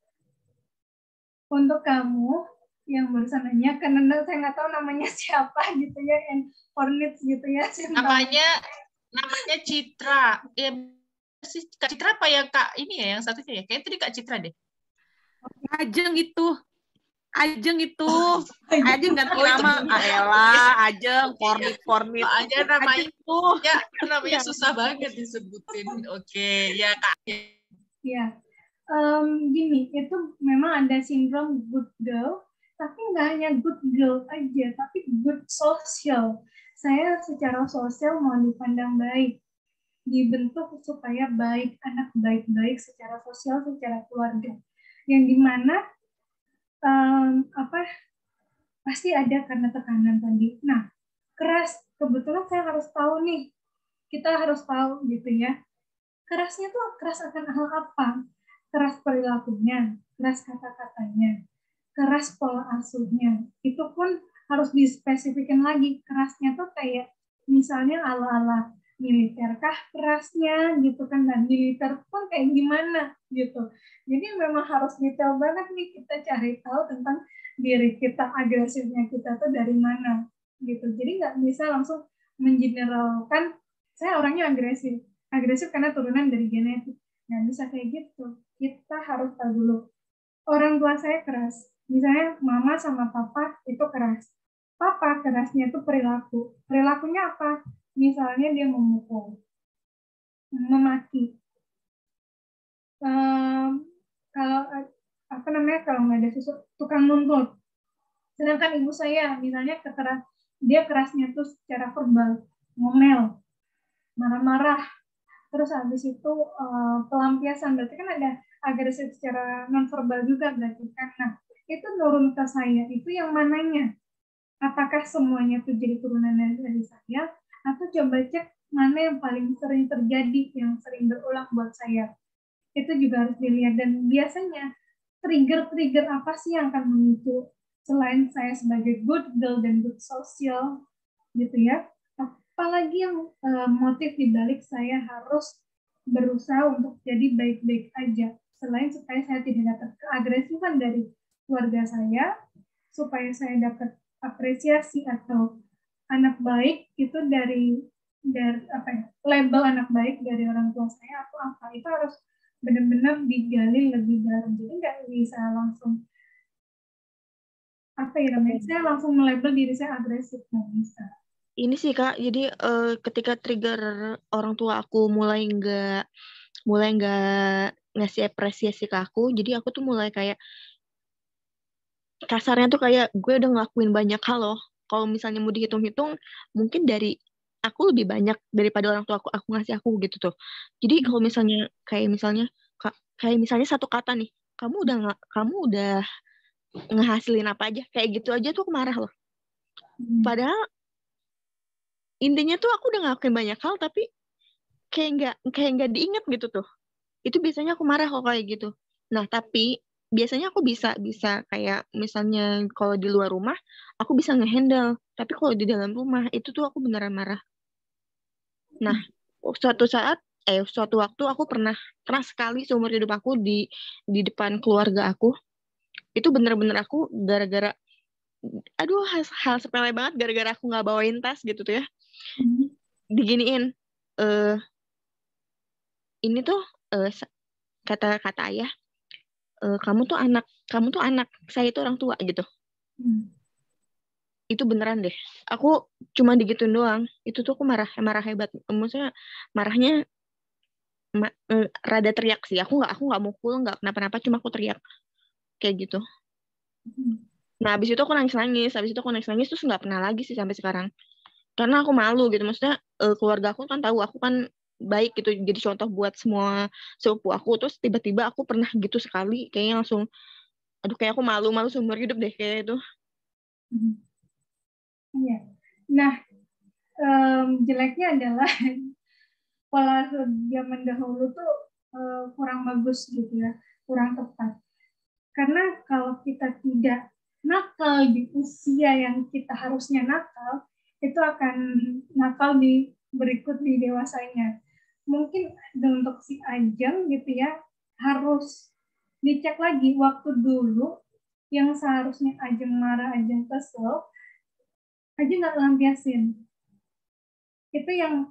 Untuk kamu yang barusan nanya, karena saya nggak tahu namanya siapa gitu ya, and Hornets gitu ya. Namanya Citra. Ya, sih Kak Citra apa ya Kak? Ini ya yang satunya ya. Kayaknya tadi Kak Citra deh. Ajeng itu. Ajeng ganti nama. Ajeng, Kornit. Aja namanya Ajeng itu. Ya, namanya susah banget disebutin. Oke, ya Kak. Ya, gini, itu memang ada sindrom good girl, tapi nggak hanya good girl aja, tapi good social. Saya secara sosial mau dipandang baik, dibentuk supaya baik, anak baik-baik secara sosial, secara keluarga. Yang dimana pasti ada karena tekanan tadi. Nah, keras, kebetulan saya harus tahu nih, kita harus tahu gitu ya. Kerasnya tuh keras akan hal apa? Keras perilakunya, keras kata-katanya, keras pola asuhnya. Itu pun harus dispesifikan lagi. Kerasnya tuh kayak misalnya ala-ala militer kah kerasnya gitu kan, dan militer pun kayak gimana gitu. Jadi memang harus detail banget nih kita cari tahu tentang diri kita, agresifnya kita tuh dari mana gitu. Jadi nggak bisa langsung mengeneralkan saya orangnya agresif karena turunan dari genetik. Nggak bisa kayak gitu. Kita harus tahu dulu. Orang tua saya keras. Misalnya mama sama papa itu keras. Papa kerasnya itu perilaku. Perilakunya apa? Misalnya dia memukul, memaki. Kalau kalau nggak ada susu, tukang nuntut. Sedangkan ibu saya misalnya dia kerasnya tuh secara verbal, ngomel, marah-marah, terus habis itu pelampiasan, berarti kan ada agresif secara nonverbal juga berarti kan. Nah, itu turun ke saya, itu yang mananya? Apakah semuanya itu jadi turunan dari saya, atau coba cek mana yang paling sering terjadi, yang sering berulang buat saya. Itu juga harus dilihat, dan biasanya trigger-trigger apa sih yang akan memicu selain saya sebagai good girl dan good social gitu ya. Apalagi yang motif dibalik saya harus berusaha untuk jadi baik-baik aja, selain supaya saya tidak dapat keagresivan dari keluarga saya, supaya saya dapat apresiasi atau anak baik itu dari label anak baik dari orang tua saya atau apa, itu harus benar-benar digali lebih dalam. Jadi nggak bisa langsung saya langsung melabel diri saya agresif, nggak bisa. Ini sih Kak, jadi ketika trigger orang tua aku mulai nggak ngasih apresiasi ke aku, jadi aku tuh mulai kayak kasarnya tuh kayak gue udah ngelakuin banyak hal loh. Kalau misalnya mau dihitung-hitung, mungkin dari aku lebih banyak daripada orang tua aku ngasih aku gitu tuh. Jadi kalau misalnya kayak misalnya satu kata nih, kamu udah ngehasilin apa aja, kayak gitu aja tuh aku marah loh. Padahal intinya tuh aku udah ngelakuin banyak hal tapi kayak nggak diingat gitu tuh. Itu biasanya aku marah kok kayak gitu. Nah, tapi biasanya aku bisa kayak misalnya kalau di luar rumah aku bisa ngehandle, tapi kalau di dalam rumah itu tuh aku beneran marah. Nah, suatu waktu aku pernah sekali seumur hidup aku di depan keluarga aku. Itu bener-bener aku gara-gara hal sepele banget, gara-gara aku nggak bawain tas gitu tuh ya. Diginiin, ini tuh kata ayah, kamu tuh anak, saya itu orang tua gitu. itu beneran deh. Aku cuma digituin doang. Itu tuh aku marah hebat. Maksudnya marahnya rada teriak sih. Aku nggak mukul, nggak kenapa-napa, cuma aku teriak kayak gitu. Nah, abis itu aku nangis-nangis terus nggak pernah lagi sih sampai sekarang. Karena aku malu gitu. Maksudnya keluarga aku kan tahu aku kan baik gitu, jadi contoh buat semua sepupu aku. Terus tiba-tiba aku pernah gitu sekali, kayaknya langsung, aduh kayak aku malu seumur hidup deh kayak itu. Iya. Nah, jeleknya adalah pola zaman dahulu tuh kurang bagus gitu ya, kurang tepat. Karena kalau kita tidak nakal di usia yang kita harusnya nakal, itu akan nakal di berikut di dewasanya. Mungkin untuk si Ajeng gitu ya, harus dicek lagi waktu dulu yang seharusnya Ajeng marah, Ajeng kesel, Ajeng nggak lampiasin. Itu yang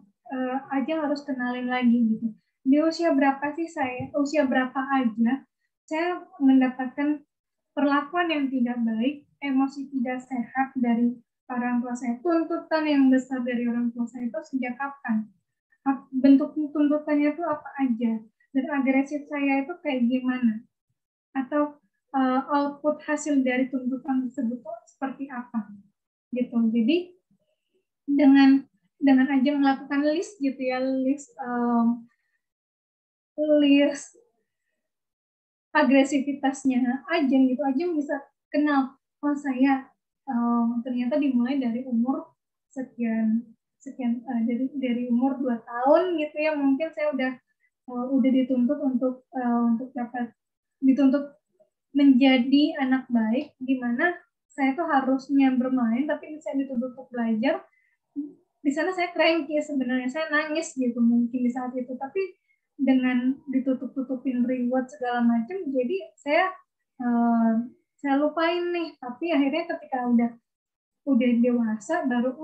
Ajeng harus kenalin lagi gitu. Di usia berapa sih usia berapa aja saya mendapatkan perlakuan yang tidak baik, emosi tidak sehat dari orang tua saya, tuntutan yang besar dari orang tua saya itu sejak kapan? Bentuk tuntutannya itu apa aja? Dan agresif saya itu kayak gimana? Atau output hasil dari tuntutan tersebut seperti apa? Gitu. Jadi dengan aja melakukan list gitu ya, list agresivitasnya Ajeng gitu, Ajeng bisa kenal, oh saya ternyata dimulai dari umur sekian dari umur 2 tahun gitu ya, mungkin saya udah dituntut untuk dapat dituntut menjadi anak baik, di mana saya tuh harusnya bermain tapi saya dituntut untuk belajar. Di sana saya cranky sebenarnya, saya nangis gitu mungkin di saat itu, tapi dengan ditutup-tutupin reward segala macam, jadi saya lupain nih. Tapi akhirnya ketika udah dewasa baru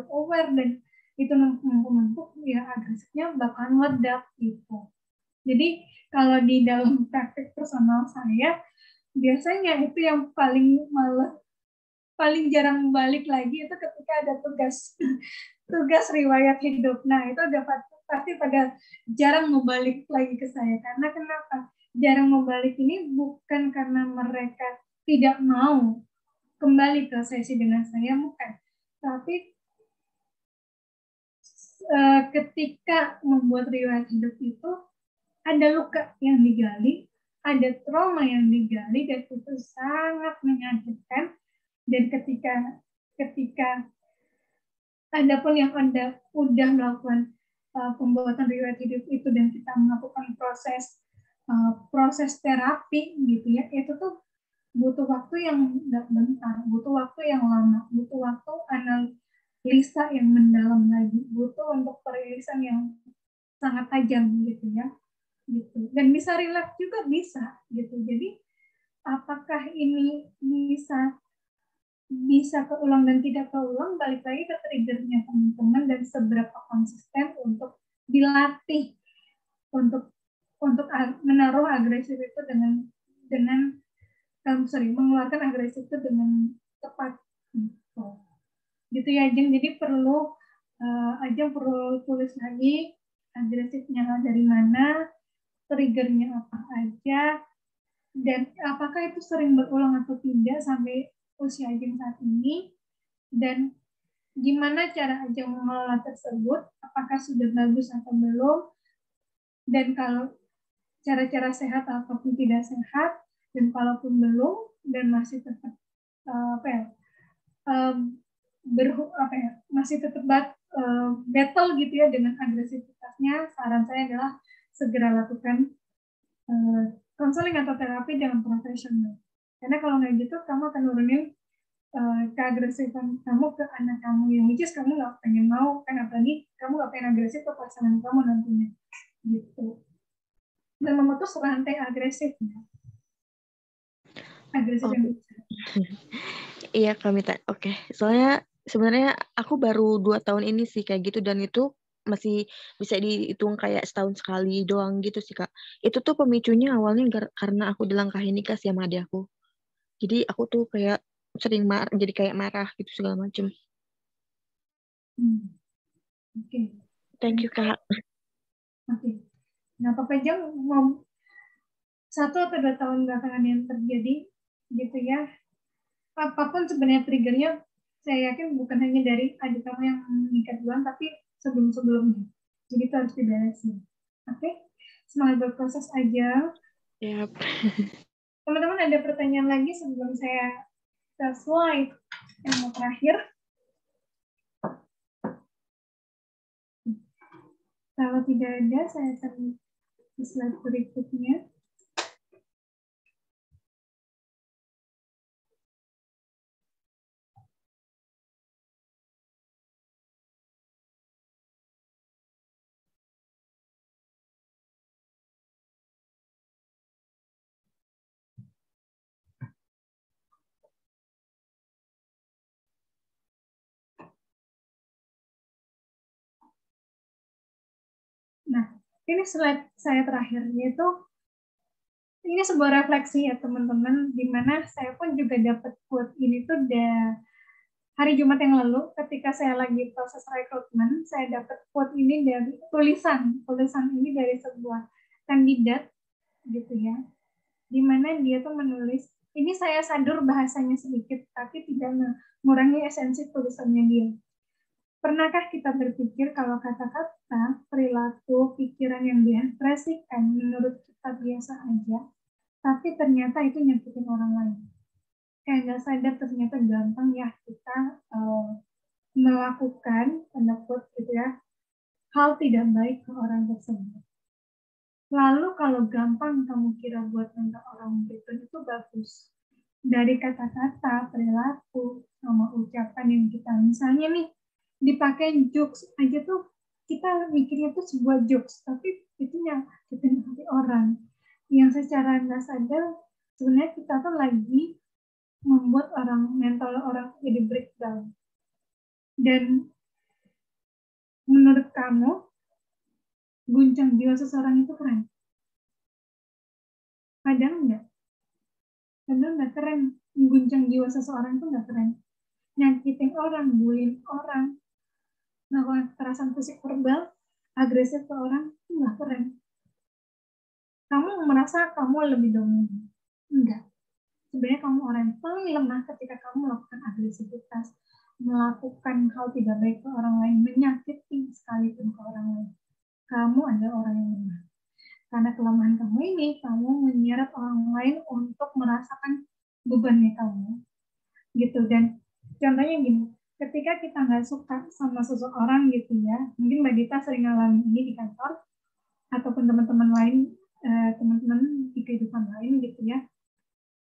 aware, dan itu numpuk ya agresifnya bakal meledak gitu. Jadi kalau di dalam praktik personal saya biasanya itu yang paling jarang balik lagi itu ketika ada tugas riwayat hidup. Nah, itu udah pasti pada jarang mau balik lagi ke saya. Karena kenapa? Jarang mau balik ini bukan karena mereka tidak mau kembali ke sesi dengan saya, bukan. Tapi ketika membuat riwayat hidup itu ada luka yang digali, ada trauma yang digali, dan itu sangat menyakitkan. Dan ketika Anda pun yang Anda udah melakukan pembuatan riwayat hidup itu dan kita melakukan proses terapi gitu ya, itu tuh butuh waktu yang nggak bentar, butuh waktu yang lama, butuh waktu analisa yang mendalam lagi, butuh untuk perilisan yang sangat tajam gitu ya, gitu. Dan bisa relate juga bisa gitu. Jadi apakah ini bisa keulang dan tidak keulang, balik lagi ke triggernya teman-teman dan seberapa konsisten untuk dilatih untuk menaruh agresif itu mengeluarkan agresif itu dengan tepat gitu ya Ajeng. Jadi Ajeng perlu tulis lagi agresifnya dari mana, triggernya apa aja, dan apakah itu sering berulang atau tidak sampai usia Ajeng saat ini, dan gimana cara Ajeng mengelola tersebut, apakah sudah bagus atau belum, dan kalau cara-cara sehat ataupun tidak sehat, dan kalaupun belum dan masih tetap masih tetap battle gitu ya dengan agresivitasnya, saran saya adalah segera lakukan konseling atau terapi dengan profesional. Karena kalau nggak gitu, kamu akan nurunin keagresifan kamu ke anak kamu, yang which is kamu nggak pengen mau, kan apalagi kamu nggak pengen agresif ke pasangan kamu nantinya, gitu. Dan memutus rantai agresifnya. Agresif yang bisa. Iya Kak Mita, oke. Soalnya sebenarnya aku baru 2 tahun ini sih kayak gitu, dan itu masih bisa dihitung kayak setahun sekali doang gitu sih Kak. Itu tuh pemicunya awalnya karena aku dilangkahin nikah sama adik aku. Jadi aku tuh kayak sering jadi kayak marah gitu segala macam. Oke. Thank you Kak. Oke. Nah, Pak Pejang mau 1 atau 2 tahun belakangan yang terjadi gitu ya, apapun sebenarnya triggernya, saya yakin bukan hanya dari adik kamu yang menikah duluan, tapi sebelum-sebelumnya. Jadi itu harus diberesin. Oke? Semangat berproses aja. Yap. Teman-teman ada pertanyaan lagi sebelum saya ke slide yang mau terakhir? Kalau tidak ada, saya akan ke slide berikutnya. Nah, ini slide saya terakhir, yaitu ini sebuah refleksi ya teman-teman, di mana saya pun juga dapat quote ini tuh hari Jumat yang lalu ketika saya lagi proses rekrutmen, saya dapat quote ini dari tulisan ini dari sebuah kandidat gitu ya, di mana dia tuh menulis, ini saya sadur bahasanya sedikit tapi tidak mengurangi esensi tulisannya dia. Pernahkah kita berpikir kalau kata-kata, perilaku, pikiran yang diekspresikan menurut kita biasa aja, tapi ternyata itu nyakitin orang lain. Kayak nggak sadar ternyata gampang ya kita melakukan, pendapat gitu ya, hal tidak baik ke orang tersebut. Lalu kalau gampang kamu kira buat nentang orang itu bagus. Dari kata-kata, perilaku, sama ucapan yang kita, misalnya nih, dipakai jokes aja tuh kita mikirnya tuh sebuah jokes, tapi itu nyakitin hati orang yang secara nggak sadar sebenarnya kita tuh lagi membuat mental orang jadi breakdown. Dan menurut kamu guncang jiwa seseorang itu keren? Padahal nggak keren. Guncang jiwa seseorang itu nggak keren. Nyakitin orang, bullying orang, melakukan kekerasan fisik verbal, agresif ke orang, itu nggak keren. Kamu merasa kamu lebih dominan? Enggak. Sebenarnya kamu orang yang paling lemah ketika kamu melakukan agresivitas, melakukan hal tidak baik ke orang lain, menyakiti sekalipun ke orang lain. Kamu adalah orang yang lemah. Karena kelemahan kamu ini, kamu menyeret orang lain untuk merasakan bebannya kamu. Gitu. Dan contohnya gini, ketika kita nggak suka sama seseorang gitu ya, mungkin Mbak Dita sering ngalamin ini di kantor, ataupun teman-teman lain, teman-teman di kehidupan lain gitu ya,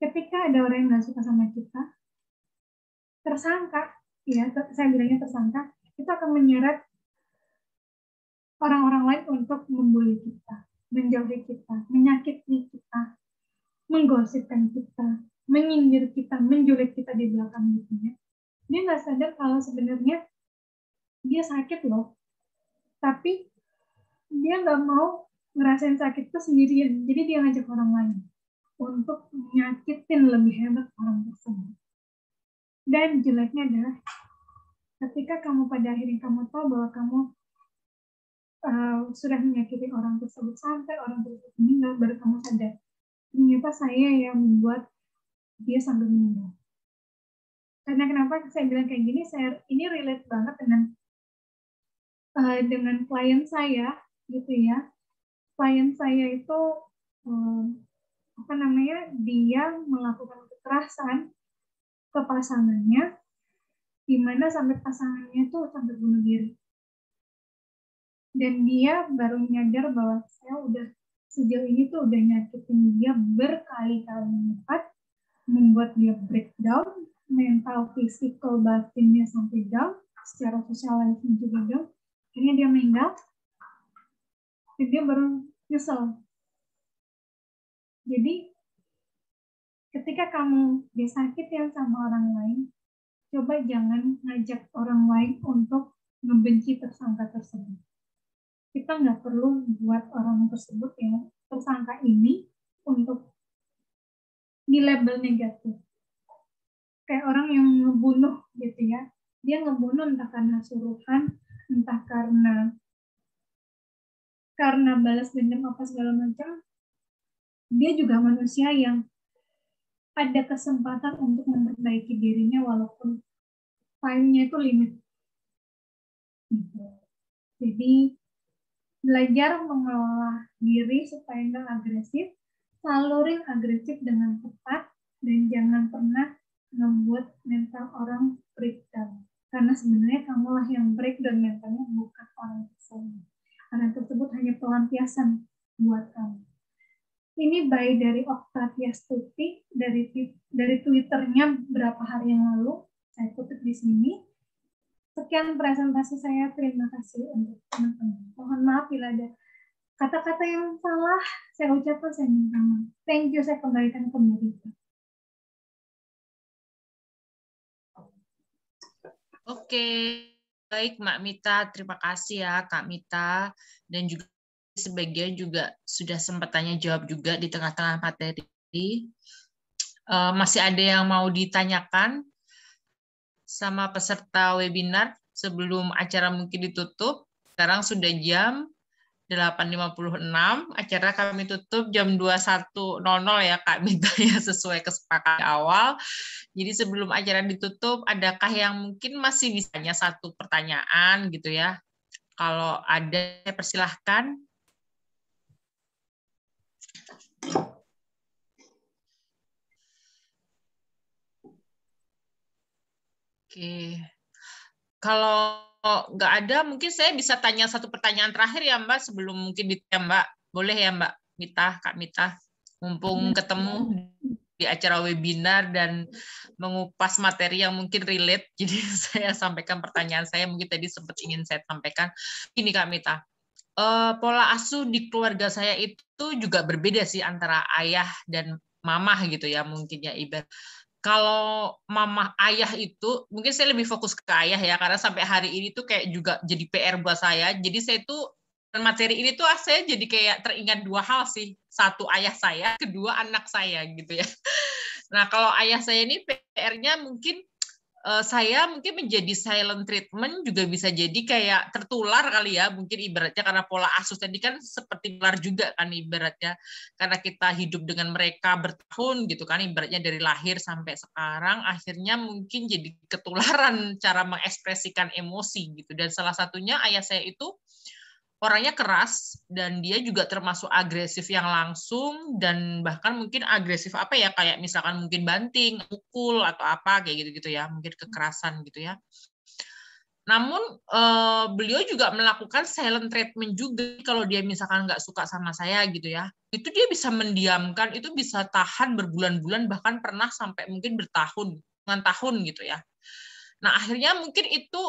ketika ada orang yang nggak suka sama kita, tersangka, ya saya bilangnya tersangka, itu akan menyeret orang-orang lain untuk membuli kita, menjauhi kita, menyakiti kita, menggosipkan kita, menyindir kita, menjulik kita di belakang gitu ya. Dia nggak sadar kalau sebenarnya dia sakit loh, tapi dia nggak mau ngerasain sakit itu sendirian, jadi dia ngajak orang lain untuk nyakitin lebih hebat orang tersebut. Dan jeleknya adalah ketika kamu pada akhirnya kamu tahu bahwa kamu sudah menyakiti orang tersebut sampai orang tersebut meninggal, baru kamu sadar ternyata saya yang membuat dia sampai meninggal. Karena kenapa saya bilang kayak gini, ini relate banget dengan klien saya gitu ya. Klien saya itu dia melakukan kekerasan ke pasangannya, di mana sampai pasangannya itu sampai bunuh diri. Dan dia baru nyadar bahwa saya udah sejauh ini tuh udah nyakitin dia berkali-kali lipat, membuat dia breakdown, mental, physical, batinnya sampai down, secara sosial life-nya juga down. Akhirnya dia meninggal, dan dia baru nyesel. Jadi, ketika kamu disakitin sama orang lain, coba jangan ngajak orang lain untuk membenci tersangka tersebut. Kita nggak perlu buat orang tersebut yang tersangka ini untuk di label negatif. kayak orang yang ngebunuh gitu ya. Dia ngebunuh entah karena suruhan, entah karena balas dendam apa segala macam. Dia juga manusia yang ada kesempatan untuk memperbaiki dirinya walaupun time-nya itu limit. Gitu. Jadi belajar mengelola diri supaya nggak agresif, salurin agresif dengan tepat, dan jangan pernah membuat mental orang breakdown. Karena sebenarnya kamulah yang breakdown mentalnya, bukan orang tersebut. Orang tersebut hanya pelampiasan buat kamu. Ini by dari Octavia Stuti, dari Twitternya berapa hari yang lalu, saya kutip di sini. Sekian presentasi saya, terima kasih untuk teman-teman. Mohon maaf bila ada kata-kata yang salah, saya ucapkan, saya minta maaf. Thank you, saya kembalikan ke Mbak Rita. Oke, baik Mbak Mita, terima kasih ya Kak Mita, dan juga sebagian juga sudah sempat tanya jawab juga di tengah-tengah materi. Masih ada yang mau ditanyakan sama peserta webinar sebelum acara mungkin ditutup? Sekarang sudah jam 8.56, acara kami tutup jam 21.00 ya Kak Mita ya, sesuai kesepakatan awal. Jadi sebelum acara ditutup, adakah yang mungkin masih bisanya satu pertanyaan gitu ya? Kalau ada, persilahkan. Oke, kalau nggak ada, mungkin saya bisa tanya satu pertanyaan terakhir ya Mbak, sebelum mungkin ditanya Mbak. Boleh ya Mbak Mita, Kak Mita? Mumpung ketemu di acara webinar dan mengupas materi yang mungkin relate, jadi saya sampaikan pertanyaan saya, mungkin tadi sempat ingin saya sampaikan. Ini Kak Mita, pola asuh di keluarga saya itu juga berbeda sih antara ayah dan mamah gitu ya, mungkin ya Iber. Kalau mama ayah itu mungkin saya lebih fokus ke ayah ya, karena sampai hari ini tuh kayak juga jadi PR buat saya. Jadi saya tuh materi ini tuh saya jadi kayak teringat dua hal sih. Satu ayah saya, kedua anak saya gitu ya. Nah, kalau ayah saya ini PR-nya mungkin saya mungkin menjadi silent treatment, juga bisa jadi kayak tertular kali ya, mungkin ibaratnya karena pola asuh tadi kan seperti tular juga kan ibaratnya, karena kita hidup dengan mereka bertahun gitu kan, ibaratnya dari lahir sampai sekarang, akhirnya mungkin jadi ketularan cara mengekspresikan emosi gitu. Dan salah satunya ayah saya itu orangnya keras, dan dia juga termasuk agresif yang langsung, dan bahkan mungkin agresif apa ya, kayak misalkan mungkin banting, pukul, atau apa, kayak gitu-gitu ya, mungkin kekerasan gitu ya. Namun beliau juga melakukan silent treatment juga, kalau dia misalkan nggak suka sama saya gitu ya, itu dia bisa mendiamkan, itu bisa tahan berbulan-bulan, bahkan pernah sampai mungkin bertahun gitu ya. Nah akhirnya mungkin itu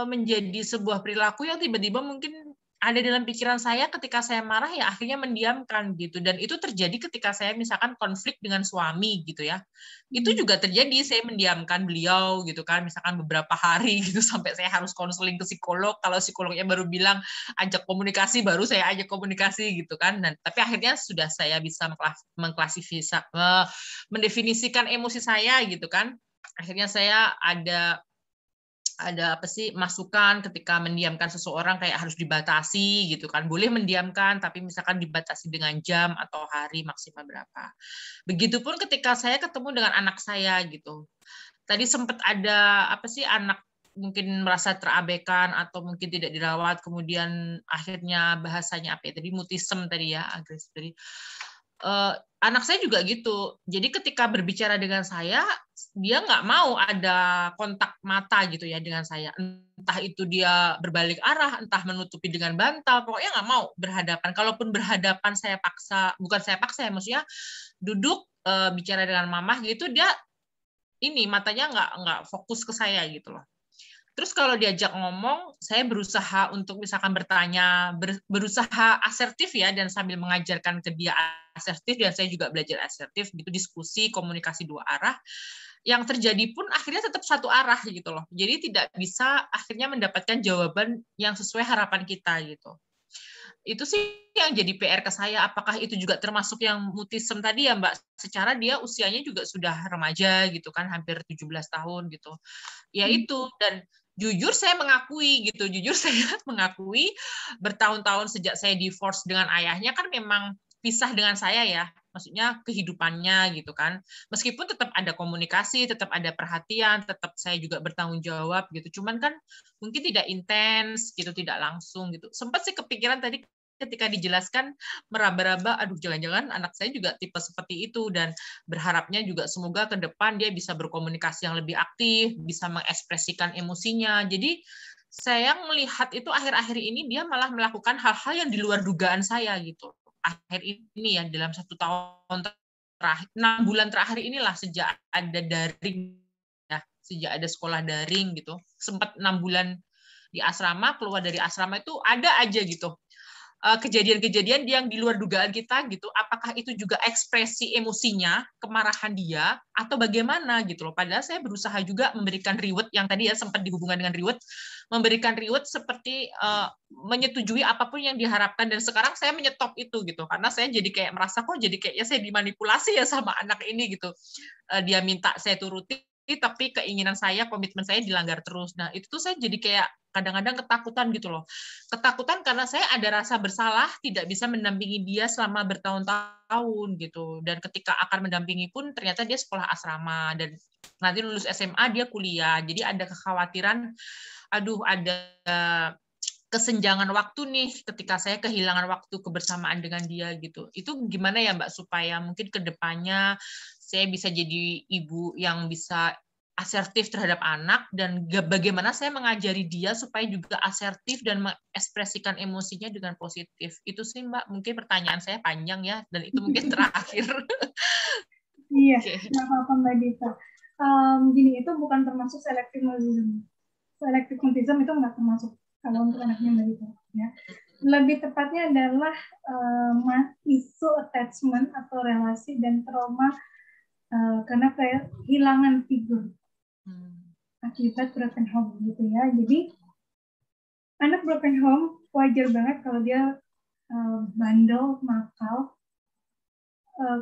menjadi sebuah perilaku yang tiba-tiba mungkin ada dalam pikiran saya ketika saya marah, ya akhirnya mendiamkan gitu. Dan itu terjadi ketika saya misalkan konflik dengan suami gitu ya. Itu juga terjadi, saya mendiamkan beliau gitu kan, misalkan beberapa hari gitu, sampai saya harus konseling ke psikolog. Kalau psikolognya baru bilang ajak komunikasi, baru saya ajak komunikasi gitu kan. Dan tapi akhirnya sudah saya bisa mendefinisikan emosi saya gitu kan. Akhirnya saya ada apa sih, masukan ketika mendiamkan seseorang kayak harus dibatasi gitu kan. Boleh mendiamkan, tapi misalkan dibatasi dengan jam atau hari maksimal berapa. Begitupun ketika saya ketemu dengan anak saya gitu. Tadi sempat ada apa sih, anak mungkin merasa terabaikan atau mungkin tidak dirawat, kemudian akhirnya bahasanya apa ya tadi, mutisme tadi ya, agresif tadi. Anak saya juga gitu. Jadi ketika berbicara dengan saya, dia nggak mau ada kontak mata gitu ya dengan saya. Entah itu dia berbalik arah, entah menutupi dengan bantal, pokoknya nggak mau berhadapan. Kalaupun berhadapan saya paksa, bukan saya paksa ya, maksudnya duduk bicara dengan mamah gitu, dia ini matanya nggak fokus ke saya gitu loh. Terus kalau diajak ngomong, saya berusaha untuk misalkan bertanya, berusaha asertif ya, dan sambil mengajarkan ke dia asertif, dan saya juga belajar asertif, gitu, diskusi, komunikasi dua arah. Yang terjadi pun akhirnya tetap satu arah gitu loh. Jadi tidak bisa akhirnya mendapatkan jawaban yang sesuai harapan kita gitu. Itu sih yang jadi PR ke saya. Apakah itu juga termasuk yang mutisme tadi ya Mbak? Secara dia usianya juga sudah remaja gitu kan, hampir 17 tahun gitu. Ya itu, dan jujur saya mengakui gitu, jujur saya mengakui bertahun-tahun sejak saya divorce dengan ayahnya kan memang pisah dengan saya ya, maksudnya kehidupannya gitu kan. Meskipun tetap ada komunikasi, tetap ada perhatian, tetap saya juga bertanggung jawab gitu. Cuman kan mungkin tidak intens gitu, tidak langsung gitu. Sempat sih kepikiran tadi ketika dijelaskan meraba-raba, aduh jangan-jangan anak saya juga tipe seperti itu, dan berharapnya juga semoga ke depan dia bisa berkomunikasi yang lebih aktif, bisa mengekspresikan emosinya. Jadi saya melihat itu akhir-akhir ini dia malah melakukan hal-hal yang di luar dugaan saya gitu. Akhir ini ya, dalam 1 tahun terakhir, 6 bulan terakhir inilah, sejak ada daring ya, sejak ada sekolah daring gitu, sempat 6 bulan di asrama, keluar dari asrama itu ada aja gitu kejadian-kejadian yang di luar dugaan kita gitu. Apakah itu juga ekspresi emosinya, kemarahan dia, atau bagaimana gitu loh. Padahal saya berusaha juga memberikan reward yang tadi ya sempat dihubungkan dengan reward, memberikan reward seperti menyetujui apapun yang diharapkan, dan sekarang saya menyetop itu gitu, karena saya jadi kayak merasa kok jadi kayaknya saya dimanipulasi ya sama anak ini gitu. Dia minta saya turuti, tapi keinginan saya, komitmen saya dilanggar terus. Nah, itu tuh saya jadi kayak kadang-kadang ketakutan gitu loh. Ketakutan karena saya ada rasa bersalah tidak bisa mendampingi dia selama bertahun-tahun gitu. Dan ketika akan mendampingi pun ternyata dia sekolah asrama, dan nanti lulus SMA dia kuliah. Jadi ada kekhawatiran, aduh ada kesenjangan waktu nih ketika saya kehilangan waktu kebersamaan dengan dia gitu. Itu gimana ya Mbak, supaya mungkin ke depannya saya bisa jadi ibu yang bisa asertif terhadap anak, dan bagaimana saya mengajari dia supaya juga asertif dan mengekspresikan emosinya dengan positif. Itu sih Mbak, mungkin pertanyaan saya panjang ya, dan itu mungkin terakhir. Iya, nggak apa-apa Mbak Dita. Gini, itu bukan termasuk selective mutism. Selective mutism itu nggak termasuk kalau untuk anaknya Mbak Dita. Ya. Lebih tepatnya adalah isu attachment atau relasi dan trauma karena kehilangan figur akibat broken home gitu ya. Jadi anak broken home wajar banget kalau dia bandel, nakal,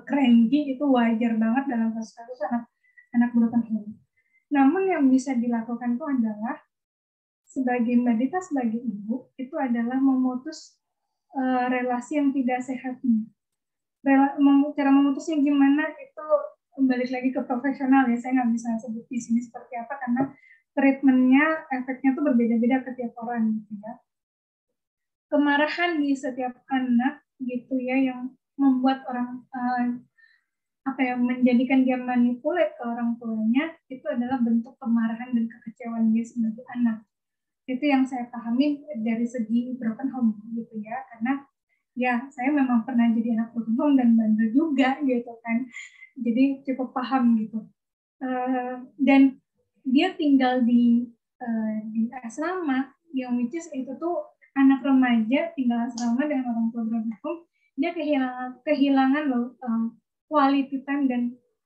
cranky, itu wajar banget dalam kasus-kasus anak broken home. Namun yang bisa dilakukan itu adalah sebagai Mbak Dita, sebagai ibu, itu adalah memutus relasi yang tidak sehat. Cara memutusnya gimana itu balik lagi ke profesional ya, saya nggak bisa sebut di sini seperti apa karena treatmentnya, efeknya tuh berbeda-beda ke tiap orang gitu ya. Kemarahan di setiap anak gitu ya yang membuat orang menjadikan dia manipulate ke orang tuanya, itu adalah bentuk kemarahan dan kekecewaan dia sebagai anak. Itu yang saya pahami dari segi broken home gitu ya, karena ya saya memang pernah jadi anak broken home dan bandel juga gitu kan, jadi cukup paham gitu. Dan dia tinggal di asrama yang which is itu tuh anak remaja tinggal asrama dengan orang tua broken home, dia kehilangan loh quality time dan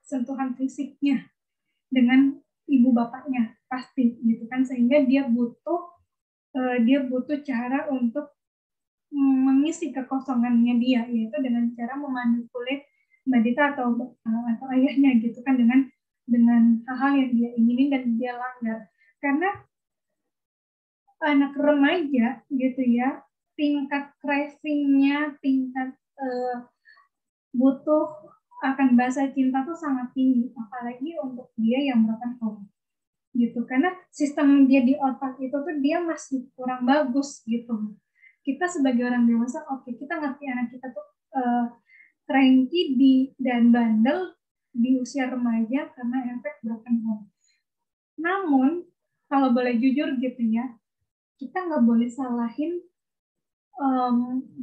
sentuhan fisiknya dengan ibu bapaknya pasti gitu kan, sehingga dia butuh cara untuk mengisi kekosongannya dia, yaitu dengan cara memanipulate Mbak Dita atau ayahnya gitu kan, dengan hal-hal yang dia inginin dan dia langgar. Karena anak remaja gitu ya, tingkat craving-nya, tingkat butuh akan bahasa cinta tuh sangat tinggi, apalagi untuk dia yang broken home gitu, karena sistem dia di otak itu tuh dia masih kurang bagus gitu. Kita sebagai orang dewasa, oke, kita ngerti anak kita tuh cranky dan bandel di usia remaja karena efek broken home. Namun kalau boleh jujur gitu ya, kita nggak boleh salahin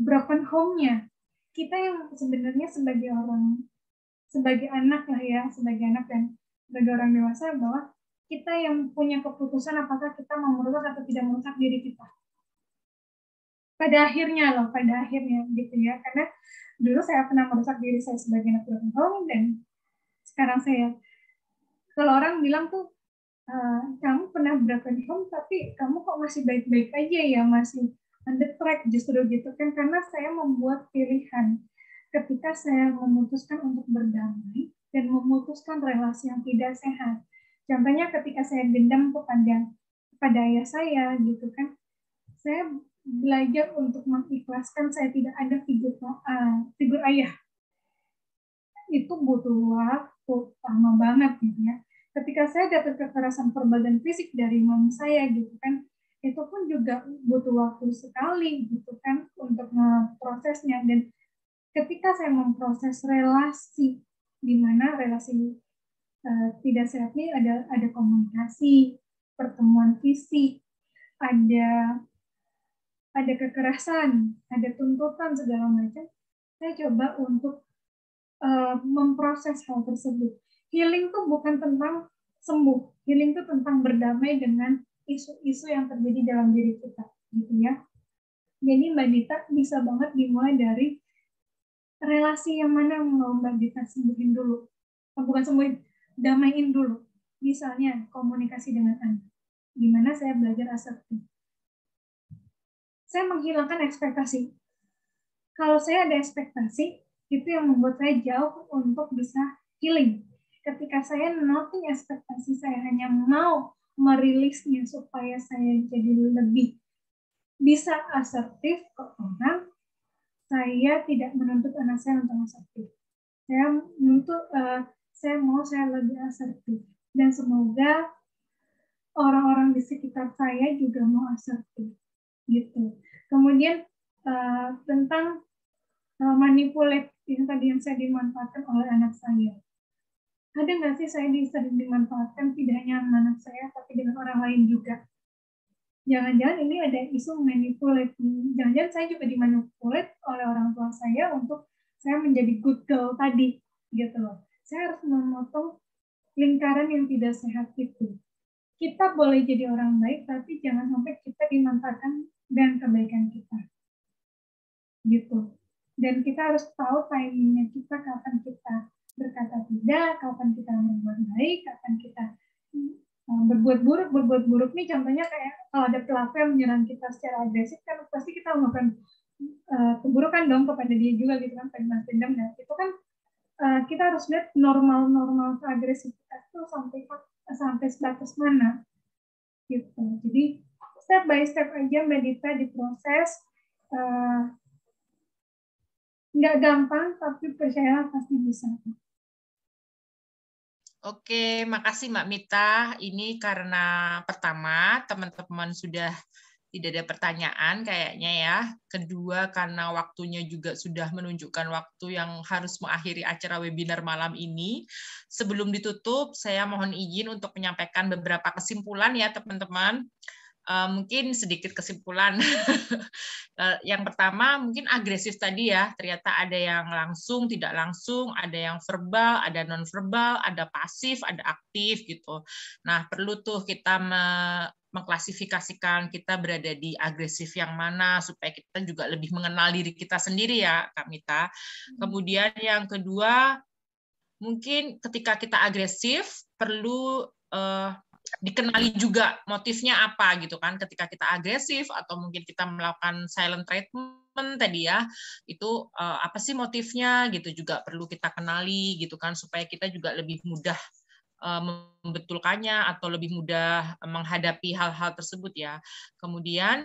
broken home-nya. Kita yang sebenarnya sebagai anak lah ya, sebagai anak dan sebagai orang dewasa, bahwa kita yang punya keputusan apakah kita mau merusak atau tidak merusak diri kita. Pada akhirnya gitu ya, karena dulu saya pernah merusak diri saya sebagai anak broken home, dan sekarang kalau orang bilang tuh, kamu pernah broken home tapi kamu kok masih baik-baik aja ya, masih on the track justru gitu kan, karena saya membuat pilihan ketika saya memutuskan untuk berdamai dan memutuskan relasi yang tidak sehat. Contohnya ketika saya dendam kepada ayah saya gitu kan, saya belajar untuk mengikhlaskan saya tidak ada figur ayah. Itu butuh waktu lama banget gitu ya. Ketika saya dapat kekerasan verbal dan fisik dari mama saya gitu kan, itu pun juga butuh waktu sekali gitu kan untuk memprosesnya. Dan ketika saya memproses relasi, di mana relasi tidak sehat ini ada komunikasi, pertemuan fisik, ada kekerasan, ada tuntutan segala macam, saya coba untuk memproses hal tersebut. Healing tuh bukan tentang sembuh, healing tuh tentang berdamai dengan isu-isu yang terjadi dalam diri kita, gitu ya. Jadi Mbak Dita bisa banget dimulai dari relasi yang mana mau Mbak Dita sembuhin dulu. Bukan sembuhin, damaiin dulu. Misalnya komunikasi dengan anak. Gimana saya belajar asertif. Saya menghilangkan ekspektasi. Kalau saya ada ekspektasi, itu yang membuat saya jauh untuk bisa healing. Ketika saya noting ekspektasi, saya hanya mau merilisnya supaya saya jadi lebih bisa asertif ke orang, saya tidak menuntut anak saya untuk asertif. Saya menuntut, saya lebih asertif. Dan semoga orang-orang di sekitar saya juga mau asertif. Gitu. Kemudian tentang manipulate yang tadi yang saya dimanfaatkan oleh anak saya. Ada nggak sih saya sering dimanfaatkan tidak hanya anak saya, tapi dengan orang lain juga? Jangan-jangan ini ada isu manipulate. Jangan-jangan saya juga dimanipulate oleh orang tua saya untuk saya menjadi good girl tadi, gitu loh. Saya harus memotong lingkaran yang tidak sehat itu. Kita boleh jadi orang baik, tapi jangan sampai kita dimanfaatkan dengan kebaikan kita. Gitu. Dan kita harus tahu timingnya kita, kapan kita berkata tidak, kapan kita berbuat baik, kapan kita berbuat buruk nih contohnya kayak kalau ada pelaku yang menyerang kita secara agresif kan pasti kita melakukan keburukan dong kepada dia juga gitu kan, balas dendam. Nah itu kan kita harus lihat normal agresivitas itu sampai sebatas mana gitu. Jadi step by step aja Mbak Dita diproses. Nggak gampang, tapi percayalah pasti bisa. Oke, makasih Mbak Mita. Ini karena pertama, teman-teman sudah tidak ada pertanyaan kayaknya ya. Kedua, karena waktunya juga sudah menunjukkan waktu yang harus mengakhiri acara webinar malam ini. Sebelum ditutup, saya mohon izin untuk menyampaikan beberapa kesimpulan ya teman-teman. Mungkin sedikit kesimpulan. Yang pertama mungkin agresif tadi ya, ternyata ada yang langsung, tidak langsung, ada yang verbal, ada non-verbal, ada pasif, ada aktif gitu. Nah perlu tuh kita mengklasifikasikan kita berada di agresif yang mana supaya kita juga lebih mengenal diri kita sendiri ya Kak Mita. Kemudian yang kedua mungkin ketika kita agresif perlu dikenali juga motifnya apa gitu kan, ketika kita agresif atau mungkin kita melakukan silent treatment tadi ya, itu apa sih motifnya gitu juga perlu kita kenali gitu kan, supaya kita juga lebih mudah membetulkannya atau lebih mudah menghadapi hal-hal tersebut ya. Kemudian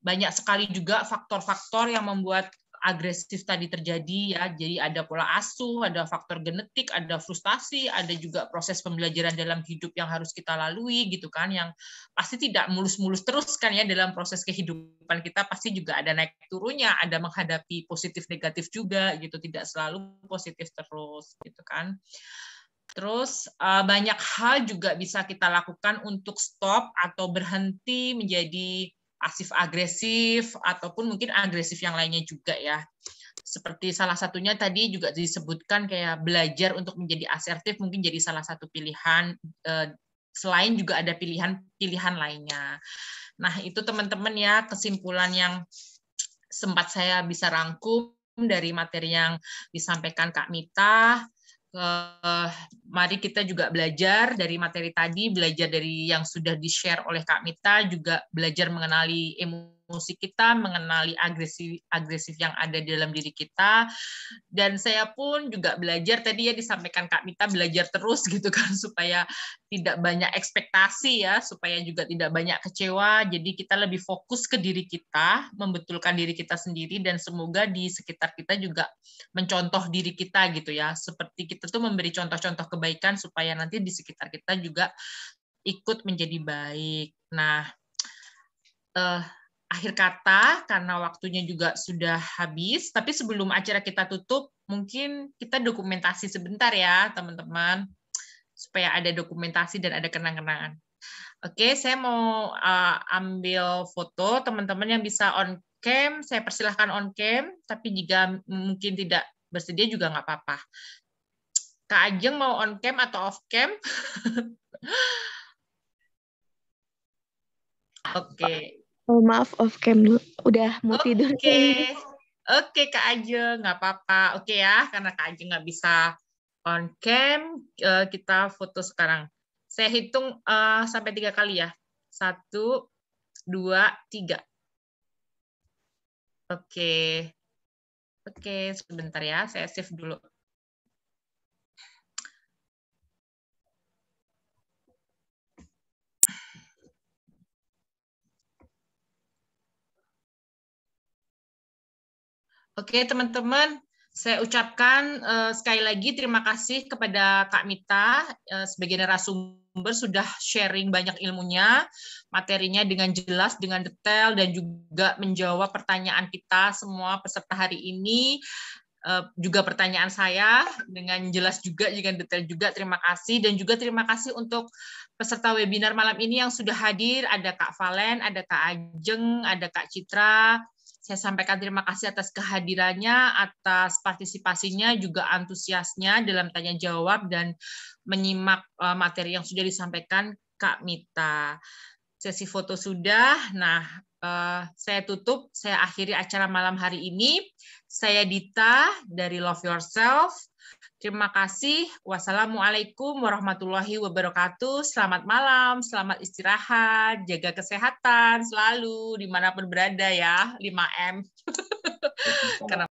banyak sekali juga faktor-faktor yang membuat agresif tadi terjadi ya. Jadi ada pola asuh, ada faktor genetik, ada frustasi, ada juga proses pembelajaran dalam hidup yang harus kita lalui gitu kan, yang pasti tidak mulus-mulus terus kan ya dalam proses kehidupan kita, pasti juga ada naik turunnya, ada menghadapi positif negatif juga gitu, tidak selalu positif terus gitu kan. Terus banyak hal juga bisa kita lakukan untuk stop atau berhenti menjadi pasif agresif ataupun mungkin agresif yang lainnya juga ya. Seperti salah satunya tadi juga disebutkan kayak belajar untuk menjadi asertif mungkin jadi salah satu pilihan, selain juga ada pilihan lainnya. Nah, itu teman-teman ya kesimpulan yang sempat saya bisa rangkum dari materi yang disampaikan Kak Mita. Mari kita juga belajar dari materi tadi, belajar dari yang sudah di-share oleh Kak Mita, juga belajar mengenali emosi emosi kita, mengenali agresif yang ada di dalam diri kita. Dan saya pun juga belajar, tadi ya disampaikan Kak Mita, belajar terus gitu kan, supaya tidak banyak ekspektasi ya, supaya juga tidak banyak kecewa. Jadi kita lebih fokus ke diri kita, membetulkan diri kita sendiri, dan semoga di sekitar kita juga mencontoh diri kita gitu ya. Seperti kita tuh memberi contoh-contoh kebaikan supaya nanti di sekitar kita juga ikut menjadi baik. Nah, akhir kata, karena waktunya juga sudah habis, tapi sebelum acara kita tutup, mungkin kita dokumentasi sebentar ya, teman-teman, supaya ada dokumentasi dan ada kenang-kenangan. Oke, saya mau ambil foto, teman-teman yang bisa on cam, saya persilahkan on cam, tapi jika mungkin tidak bersedia juga nggak apa-apa. Kak Ajeng mau on cam atau off cam? Oke. Oh, maaf, off cam dulu. Udah mau tidur. Oke, Kak Ajeng, nggak apa-apa. Oke ya, karena Kak Ajeng nggak bisa on cam, kita foto sekarang. Saya hitung sampai 3 kali ya. 1, 2, 3. Oke. Oke, sebentar ya, saya save dulu. Oke, teman-teman, saya ucapkan sekali lagi terima kasih kepada Kak Mita sebagai narasumber sudah sharing banyak ilmunya, materinya dengan jelas, dengan detail, dan juga menjawab pertanyaan kita semua peserta hari ini, juga pertanyaan saya dengan jelas juga, dengan detail juga. Terima kasih, dan juga terima kasih untuk peserta webinar malam ini yang sudah hadir. Ada Kak Valen, ada Kak Ajeng, ada Kak Citra. Saya sampaikan terima kasih atas kehadirannya, atas partisipasinya, juga antusiasnya dalam tanya jawab dan menyimak materi yang sudah disampaikan Kak Mita. Sesi foto sudah. Nah, saya tutup, saya akhiri acara malam hari ini. Saya Dita dari Love Yourself. Terima kasih. Wassalamualaikum warahmatullahi wabarakatuh. Selamat malam, selamat istirahat, jaga kesehatan selalu dimanapun berada ya, 5M. Karena